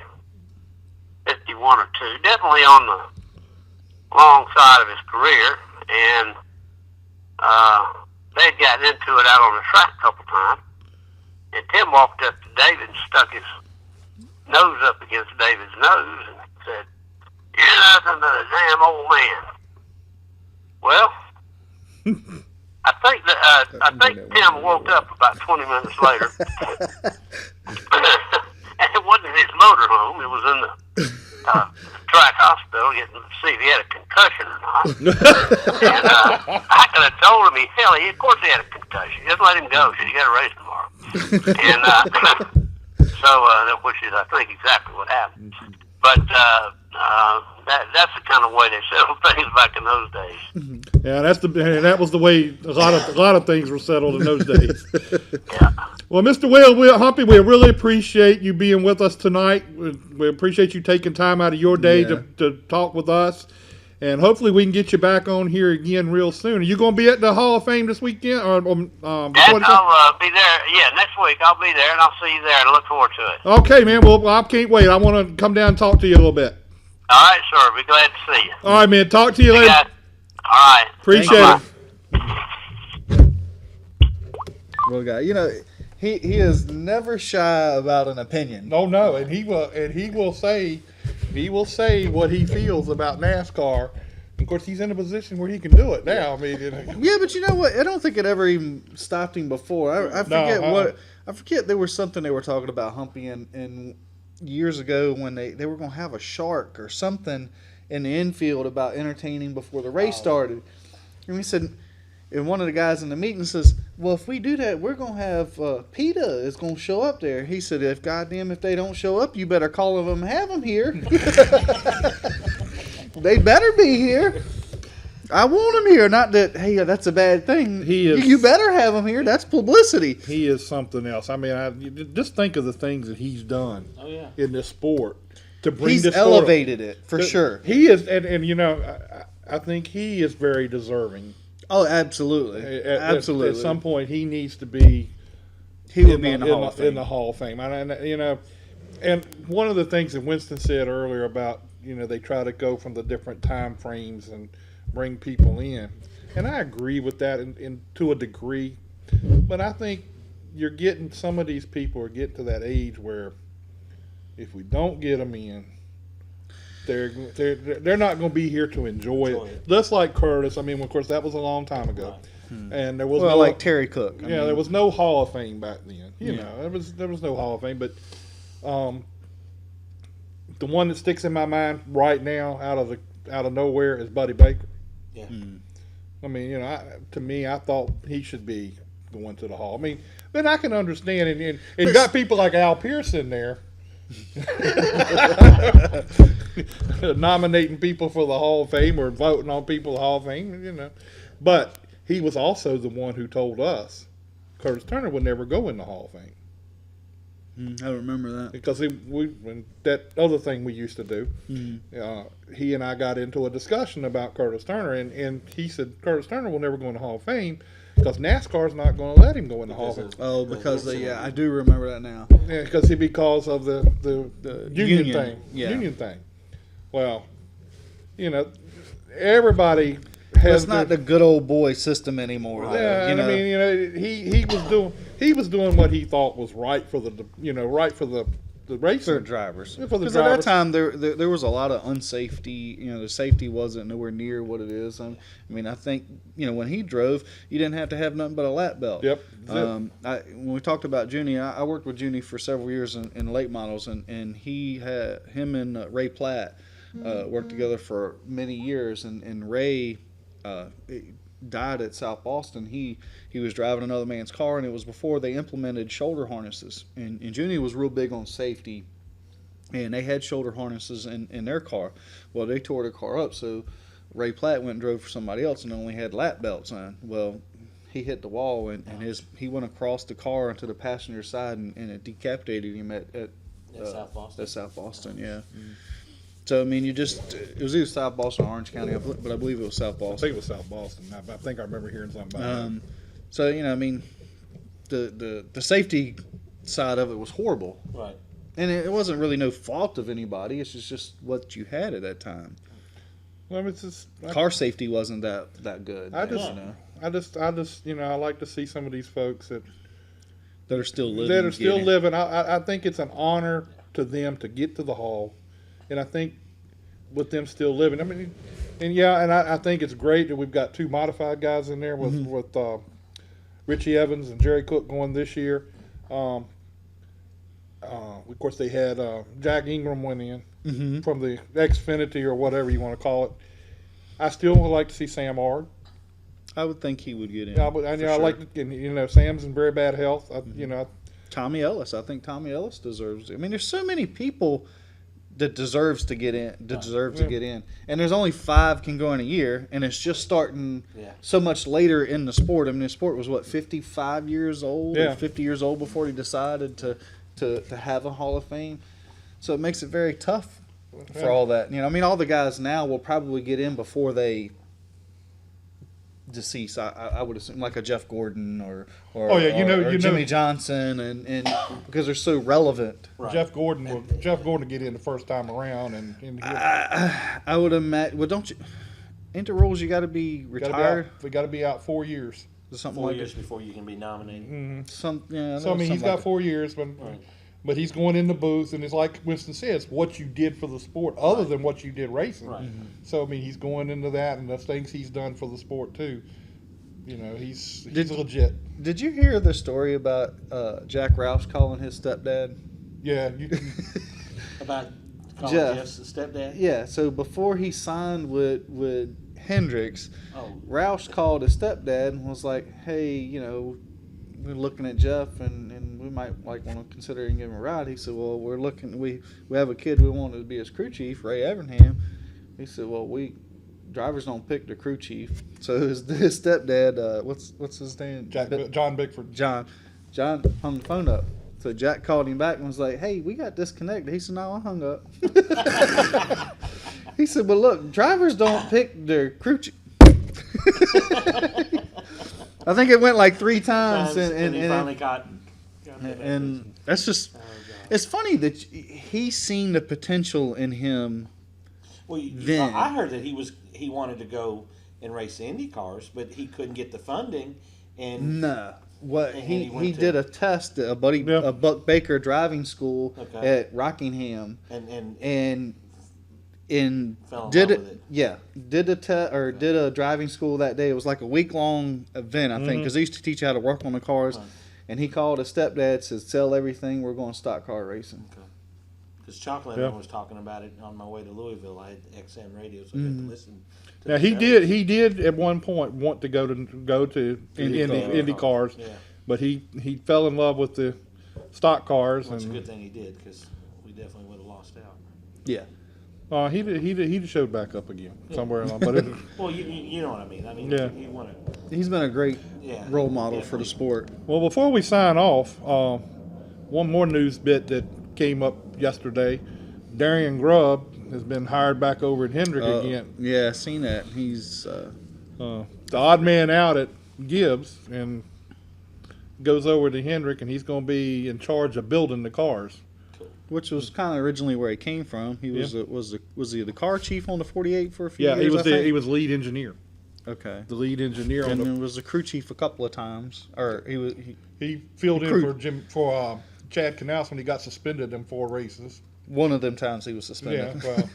51 or 2, definitely on the long side of his career. And they'd gotten into it out on the track a couple times. And Tim walked up to David and stuck his nose up against David's nose and said, "You're nothing but a damn old man." Well, I think Tim woke up about 20 minutes later. And it wasn't his motorhome. It was in the track hospital getting to see if he had a concussion or not. And I could have told him, of course he had a concussion. Just let him go. You got to race tomorrow. And which is, I think, exactly what happened. But that's the kind of way they settled things back in those days. Yeah, that was the way a lot of things were settled in those days. Yeah. Well, Mr. Humpy, we really appreciate you being with us tonight. We appreciate you taking time out of your day to talk with us. And hopefully we can get you back on here again real soon. Are you going to be at the Hall of Fame this weekend? I'll be there. Yeah, next week I'll be there, and I'll see you there, and I look forward to it. Okay, man. Well, I can't wait. I want to come down and talk to you a little bit. All right, sir. Be glad to see you. All right, man. Talk to you later. All right. Appreciate it. Well, guy, he is never shy about an opinion. Oh no, and he will say what he feels about NASCAR. Of course, he's in a position where he can do it now. I mean, Yeah, but you know what? I don't think it ever even stopped him before. I forget I forget there was something they were talking about Humpy and years ago when they were going to have a shark or something in the infield about entertaining before the race started. And he said, and one of the guys in the meeting says, "Well, if we do that, we're going to have PETA is going to show up there." He said, if they don't show up, you better call them and have them here. They better be here. I want them here. Not that, hey, that's a bad thing. You better have them here. That's publicity. He is something else. I mean, just think of the things that he's done in this sport to bring He's this elevated it, for sure. He is, and I think he is very deserving. Oh, absolutely. Absolutely. At some point, he needs to be. He will be in the Hall of Fame. In the Hall of Fame, and one of the things that Winston said earlier about they try to go from the different time frames and bring people in, and I agree with that in to a degree, but I think some of these people are getting to that age where if we don't get them in, they're not going to be here to enjoy it. Just like Curtis. I mean, of course, that was a long time ago, and there was like Terry Cook. There was no Hall of Fame back then. There was no Hall of Fame, but the one that sticks in my mind right now, out of nowhere, is Buddy Baker. Yeah. I mean, to me, I thought he should be going to the Hall. I mean, but I can understand, and you got people like Al Pierce in there nominating people for the Hall of Fame or voting on people for the Hall of Fame, But he was also the one who told us Curtis Turner would never go in the Hall of Fame. I remember that. Because when that other thing we used to do, he and I got into a discussion about Curtis Turner, and he said Curtis Turner will never go in the Hall of Fame because NASCAR's not going to let him go in the Hall of Fame. Oh, because I do remember that now. Yeah, because of the union thing. Yeah. Union thing. Well, everybody has. It's not the good old boy system anymore. Yeah, I mean, he was doing what he thought was right for the racing for drivers. For the Because at that drivers. time there was a lot of unsafety. The safety wasn't nowhere near what it is. I mean, I think when he drove, you didn't have to have nothing but a lap belt. Yep. When we talked about Junie, I worked with Junie for several years in late models, and him and Ray Platt worked together for many years, and Ray died at South Boston. He was driving another man's car, and it was before they implemented shoulder harnesses. And Junie was real big on safety, and they had shoulder harnesses in their car. Well, they tore their car up, so Ray Platt went and drove for somebody else and only had lap belts on. Well, he hit the wall, and he went across the car into the passenger side, and it decapitated him at South Boston. At South Boston, yeah. So, I mean, it was either South Boston or Orange County, but I believe it was South I Boston. think it was South Boston. I think I remember hearing something about that. So, I mean, the safety side of it was horrible. Right. And it wasn't really no fault of anybody. It's just what you had at that time. Well, it's just Car safety wasn't that good. I just I like to see some of these folks that are still living. living. I think it's an honor to them to get to the Hall, and I think with them still living, I mean, and I think it's great that we've got two modified guys in there with Richie Evans and Jerry Cook going this year. Of course, they had Jack Ingram went in from the Xfinity or whatever you want to call it. I still would like to see Sam Ard. I would think he would get in. I like, Sam's in very bad health. Tommy Ellis. I think Tommy Ellis deserves it. I mean, there's so many people that deserves to get in. To get in, and there's only 5 can go in a year, and it's just starting so much later in the sport. I mean, the sport was 55 years old, or 50 years old before he decided to have a Hall of Fame. So it makes it very tough for all that. I mean, all the guys now will probably get in before they decease. I would assume like a Jeff Gordon or Jimmy Johnson, and because they're so relevant. Right. Jeff Gordon will get in the first time around, and I would imagine. Well, don't you? Inter rules, you got to be retired. We got to be out 4 years. Something 4 like years before you can be nominated. Mm-hmm. So I mean, he's got 4 years, but he's going in the booth, and it's like Winston says, what you did for the sport, other than what you did racing. Right. So I mean, he's going into that, and the things he's done for the sport too. He's legit. Did you hear the story about Jack Roush calling his stepdad? Yeah. About calling Jeff. Jeff's stepdad? Yeah. So before he signed with Hendricks, Roush called his stepdad and was like, "Hey, we're looking at Jeff, and we might want to consider giving him a ride." He said, "Well, we're looking. We have a kid we wanted to be his crew chief, Ray Evernham." He said, "Well, drivers don't pick the crew chief." So his stepdad, what's his name? John Bickford. John hung the phone up. So Jack called him back and was like, "Hey, we got disconnected." He said, "No, I hung up." He said, "But look, drivers don't pick their crew chief." I think it went like 3 times, and he finally got and that's just. It's funny that he's seen the potential in him. Well, then I heard that he wanted to go and race Indy cars, but he couldn't get the funding. And no, what and he did a test at a Buck Baker driving school at Rockingham, and did a driving school that day. It was like a week-long event, I think, because they used to teach you how to work on the cars. Right. And he called his stepdad, said, "Sell everything. We're going stock car racing." Because Chocolate Yeah. was talking about it on my way to Louisville. I had XM radio, so I got to listen. To Now the show. he did at one point want to go to Indy cars, Yeah, but he fell in love with the stock cars, well, it's a and good thing he did because we definitely would have lost out. Yeah. he showed back up again somewhere along. But Well, you know what I mean. I mean, Yeah. he wanted. He's been a great Yeah, role model for the sport. well, before we sign off, one more news bit that came up yesterday: Darian Grubb has been hired back over at Hendrick again. Yeah, I seen that. He's The odd man out at Gibbs and goes over to Hendrick, and he's going to be in charge of building the cars. which was kind of originally where he came from. He was was he the car chief on the 48 for a few Yeah, years? he was lead engineer. Okay. The lead engineer on And the. then was the crew chief a couple of times, or He filled in Crew. for Chad Knaus when he got suspended in 4 races. one of them times he was suspended. Yeah,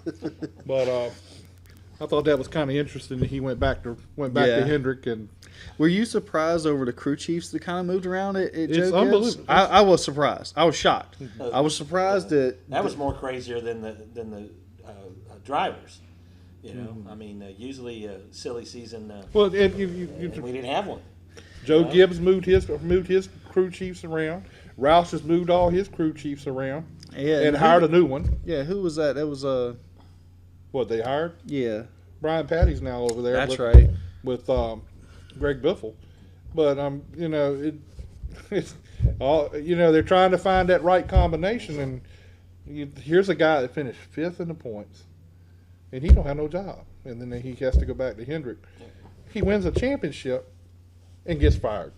well, but I thought that was kind of interesting that he went back to Yeah. Hendrick, and Were you surprised over the crew chiefs that kind of moved around at Joe It's Gibbs? unbelievable. I was surprised. I was shocked. I was surprised That was more crazier than the drivers. You know, I mean, usually a silly season. well, We didn't have one. Joe Gibbs moved his crew chiefs around. Roush has moved all his crew chiefs around Yeah, and hired a new one. Yeah, who was that? That was What they hired? yeah. Brian Patty's now over there. That's with, right. With Greg Biffle, but you know it's all they're trying to find that right combination, and here's a guy that finished 5th in the points, and he don't have no job, and then he has to go back to Hendrick. He wins a championship and gets fired.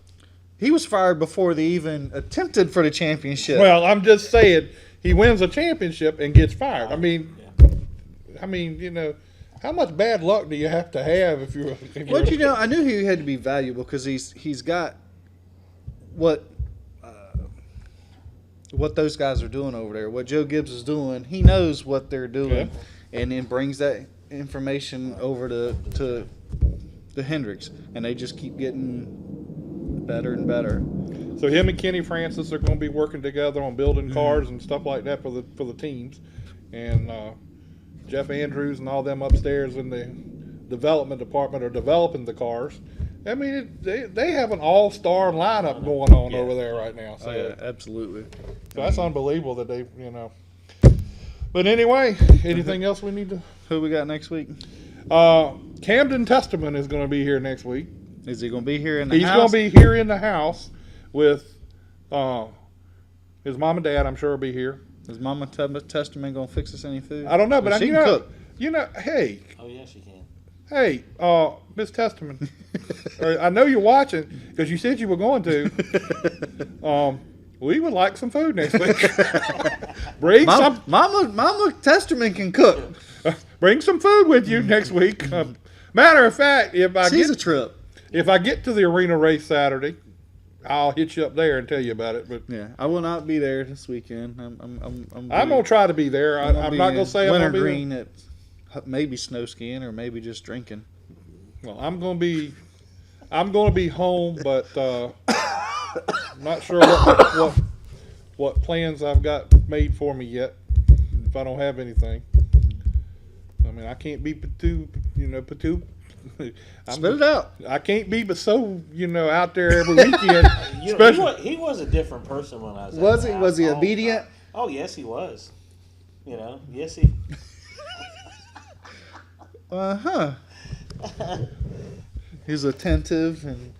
He was fired before they even attempted for the championship. Well, I'm just saying he wins a championship and gets fired. I mean, how much bad luck do you have to have if you're? Well, I knew he had to be valuable because he's got what those guys are doing over there. What Joe Gibbs is doing, he knows what they're doing, and then brings that information over to the Hendricks, and they just keep getting better and better. So him and Kenny Francis are going to be working together on building cars and stuff like that for the teams, and Jeff Andrews and all them upstairs in the development department are developing the cars. I mean, they have an all-star lineup going on over there right now. So, Yeah, absolutely. so that's unbelievable that they. But anyway, anything else we need to? Who we got next week? Camden Testament is going to be here next week. Is he going to be here in the He's house? going to be here in the house with his mom and dad. I'm sure will be here. Is Mama Testament going to fix us any food? I don't know, but She can cook. Hey, Oh yes, you can. hey, Miss Testament, I know you're watching because you said you were going to. We would like some food next week. Bring some. Mama Testament can cook. Bring some food with you next week. Matter of fact, if I get to the arena race Saturday, I'll hit you up there and tell you about it. But Yeah, I will not be there this weekend. I'm gonna try to be there. I'm not gonna say I'm gonna be there. wintergreen at maybe snow skiing or maybe just drinking. Well, I'm gonna be home, but I'm not sure what plans I've got made for me yet. If I don't have anything, I mean, I can't be Spit it out. I can't be but so out there every weekend. He was a different person when I was. Was at he? the Was he house. obedient? Oh yes, he was. Yes he. He's attentive and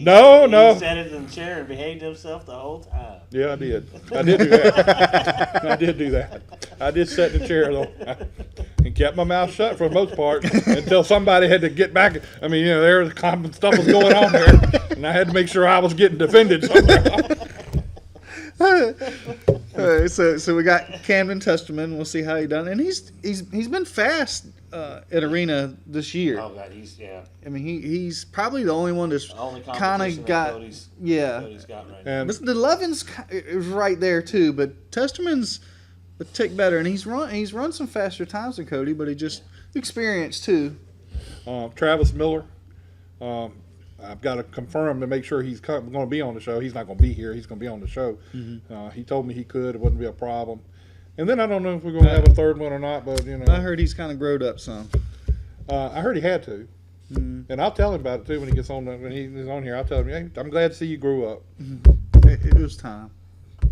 No. He sat in the chair and behaved himself the whole time. Yeah, I did. I did do that. I did do that. I did sit in the chair though, and kept my mouth shut for the most part until somebody had to get back. I mean, there was stuff was going on there, and I had to make sure I was getting defended somehow. So we got Camden Testament. We'll see how he done, and he's been fast at arena this year. Oh God, I mean, he's probably the only one that's only kind competition of that got Cody's got right now. And But the Levins is right there too, but Testament's a tick better, and he's run some faster times than Cody, but he just experienced too. Travis Miller, I've got to confirm to make sure he's going to be on the show. He's not going to be here. He's going to be on the show. He told me he could. It wouldn't be a problem. And then I don't know if we're going to have a third one or not, but I heard he's kind of growed up some. I heard he had to. And I'll tell him about it too when he gets on. When he's on here, I'll tell him, "Hey, I'm glad to see you grew up." It was time.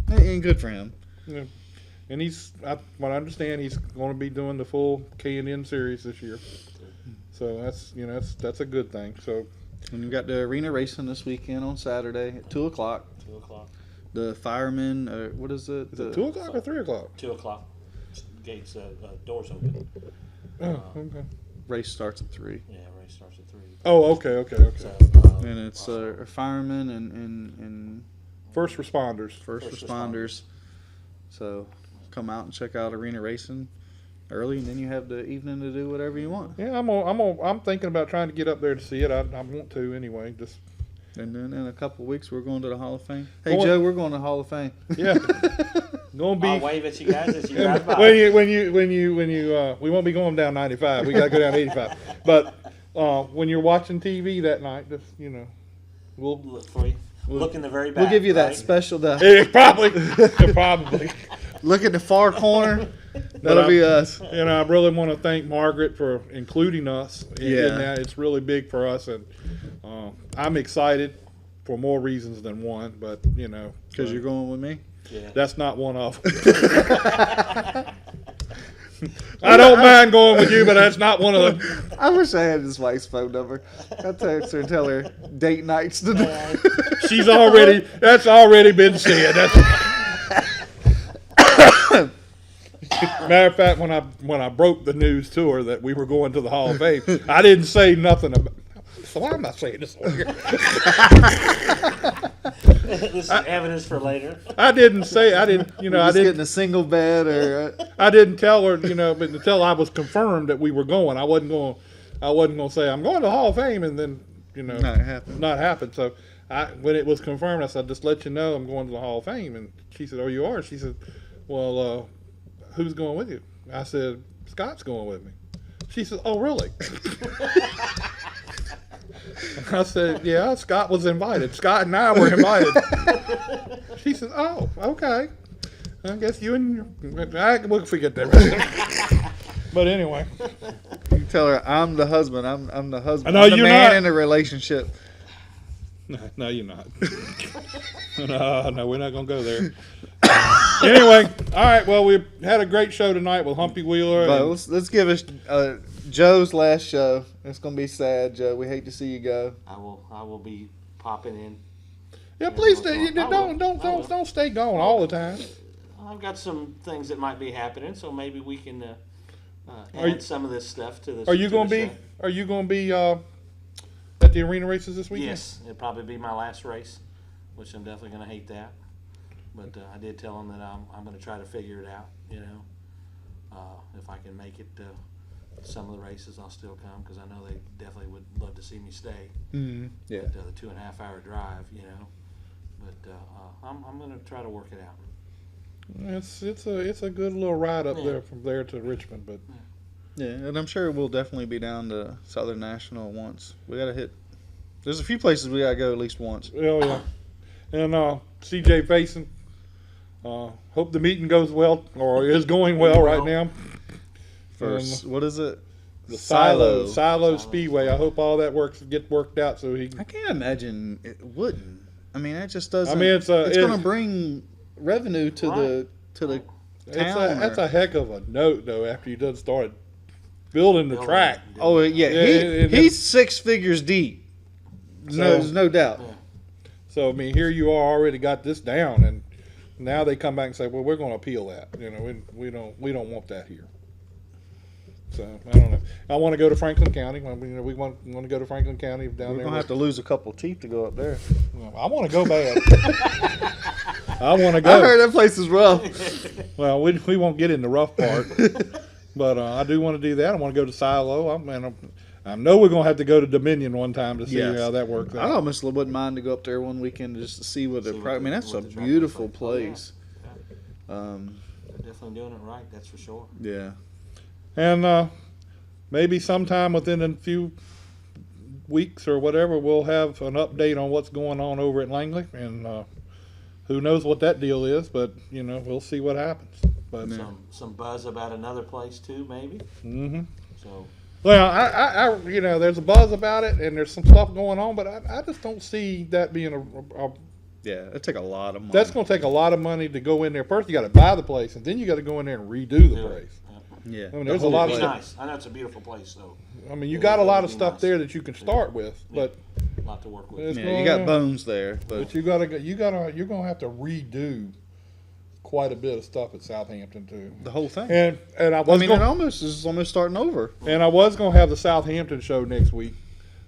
And good for him. Yeah. And what I understand, he's going to be doing the full K&N series this year. So that's a good thing. So, and you got the arena racing this weekend on Saturday at 2:00. 2:00. The firemen, what is it? Is it 2:00 or 3:00? 2:00. Gates, doors open. Oh, okay. Race starts at 3. Yeah, race starts at 3. Oh, okay. So, And it's firemen and First responders. first responders. So come out and check out arena racing early, and then you have the evening to do whatever you want. Yeah, I'm thinking about trying to get up there to see it. I want to anyway. Just And then in a couple of weeks, we're going to the Hall of Fame. Hey, Going- Joe, we're going to the Hall of Fame. yeah, gonna I'll be. wave at you guys as you drive by. When you we won't be going down 95. We got to go down 85. But when you're watching TV that night, just we'll Look for you. Look in the very back. We'll give you that right? special. probably. Look at the far corner. But That'll be us. I really want to thank Margaret for including us in Yeah. that. It's really big for us, and I'm excited for more reasons than one. But Because you're going with me? Yeah. that's not one of them. I don't mind going with you, but that's not one of them. I wish I had his wife's phone number. I'll text her and tell her date nights to do. That's already been said. Matter of fact, when I broke the news to her that we were going to the Hall of Fame, I didn't say nothing about. So why am I saying this on here? This is evidence for later. I didn't. I Just didn't. getting a single bed or. I didn't tell her. But until I was confirmed that we were going, I wasn't going to say I'm going to the Hall of Fame, and then not happen. So when it was confirmed, I said, just let you know I'm going to the Hall of Fame, and she said, oh, you are? She said, well, who's going with you? I said, Scott's going with me. She said, oh, really? I said, yeah, Scott was invited. Scott and I were invited. She said, oh, okay. I guess you and we'll forget that. But anyway. You tell her I'm the husband. I'm the husband. No, I'm the you're man not. in a relationship. No, you're not. No, we're not going to go there. Anyway, all right. Well, we had a great show tonight with Humpy Wheeler. But let's give us Joe's last show. It's gonna be sad, Joe. We hate to see you go. I will be popping in. Yeah, please I will. don't stay gone all the time. I've got some things that might be happening, so maybe we can Are you- add some of this stuff to this. Are you to going the to be? show. Are you going to be at the arena races this weekend? Yes, it'll probably be my last race, which I'm definitely going to hate that. But I did tell them that I'm going to try to figure it out. If I can make it some of the races, I'll still come because I know they definitely would love to see me stay. Mm-hmm. Yeah. But, the 2.5 hour drive, But I'm going to try to work it out. It's a good little ride up there from there to Richmond, but Yeah, and I'm sure we'll definitely be down to Southern National once. We gotta hit. There's a few places we gotta go at least once. oh yeah. And CJ Faison, hope the meeting goes well or is going well right now. First, what is it? The Silo Speedway. I hope all that gets worked out so he can. I can't imagine it wouldn't. I mean, that just doesn't. I mean, it's going to bring revenue to the town. That's a heck of a note though. After you done started building the track. Oh yeah, he's 6 figures deep. There's no doubt. So I mean, here you are already got this down, and now they come back and say, "Well, we're going to appeal that. We don't want that here." So I don't know. I want to go to Franklin County. We want to go to Franklin County down We're there. gonna have to lose a couple teeth to go up there. I want to go bad. I want to go. I heard that place is rough. Well, we won't get in the rough part, but I do want to do that. I want to go to Silo. I know we're going to have to go to Dominion one time to see how that works I out. almost wouldn't mind to go up there one weekend just to see what I mean, that's a beautiful place. They're definitely doing it right. That's for sure. Yeah. And maybe sometime within a few weeks or whatever, we'll have an update on what's going on over at Langley. And who knows what that deal is, but, we'll see what happens. But some buzz about another place too, maybe. mm-hmm. So Well, I there's a buzz about it, and there's some stuff going on, but I just don't see that being a Yeah, it'd take a lot of money. that's going to take a lot of money to go in there. First, you got to buy the place, and then you got to go in there and redo the do it. place. Yeah. I mean, there's a lot of It's stuff. nice. I know it's a beautiful place, though. I mean, you Yeah, got a it lot would of be stuff nice. there that you can start with, but A lot to work with. It's Yeah, going you got on. bones there, but but you're gonna have to redo quite a bit of stuff at Southampton too. the whole thing. And I I was mean, gonna, it is almost starting over. and I was gonna have the Southampton show next week,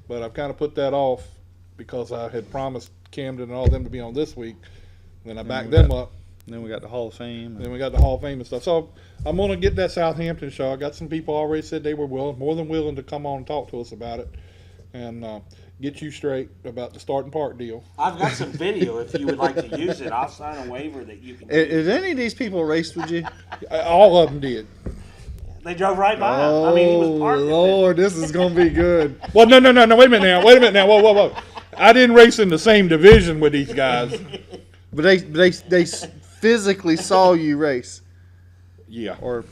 but I've kind of put that off because I had promised Camden and all them to be on this week. Then I backed them up. And then we got the Hall of Fame. Then we got the Hall of Fame and stuff. So I'm gonna get that Southampton show. I got some people already said they were more than willing to come on and talk to us about it, and get you straight about the starting park deal. I've got some video if you would like to use it. I'll sign a waiver that you can Is any of these people raced with you? All of them did. They drove right by him. I mean, he was parked. Lord, this is gonna be good. Well, no. Wait a minute now. Whoa. I didn't race in the same division with these guys. But they physically saw you race Yeah. or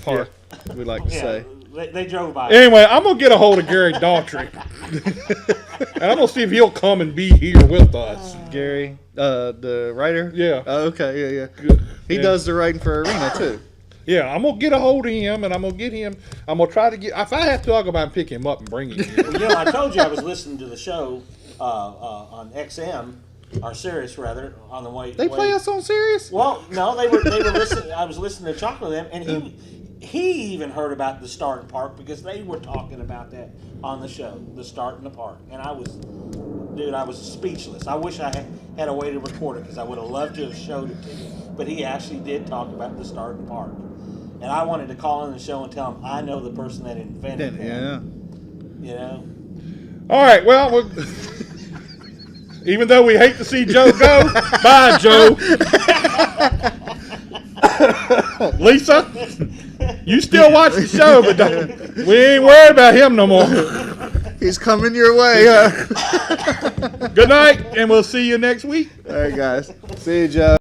park. We like to Yeah, say. they drove by. Anyway, I'm gonna get a hold of Gary Daughtry, and I'm gonna see if he'll come and be here with us. Gary, the writer. Yeah. Oh, okay. Yeah. Good. He Yeah. does the writing for Arena too. Yeah, I'm gonna get a hold of him, and I'm gonna try to get. If I have to, I'll go by and pick him up and bring him here. You know, I told you I was listening to the show on XM, or Sirius rather, on the way. They play us on Sirius. Well, no, they were listening. I was listening to Chocolate them, and he even heard about the start and park because they were talking about that on the show, the start and the park. And I was speechless. I wish I had a way to record it because I would have loved to have showed it to you. But he actually did talk about the start and park, and I wanted to call in the show and tell him I know the person that invented that. Yeah. You know. All right. Well, even though we hate to see Joe go, bye, Joe. Lisa, you still watch the show, but we ain't worried about him no more. He's coming your way. Good night, and we'll see you next week. All right, guys. See you, Joe.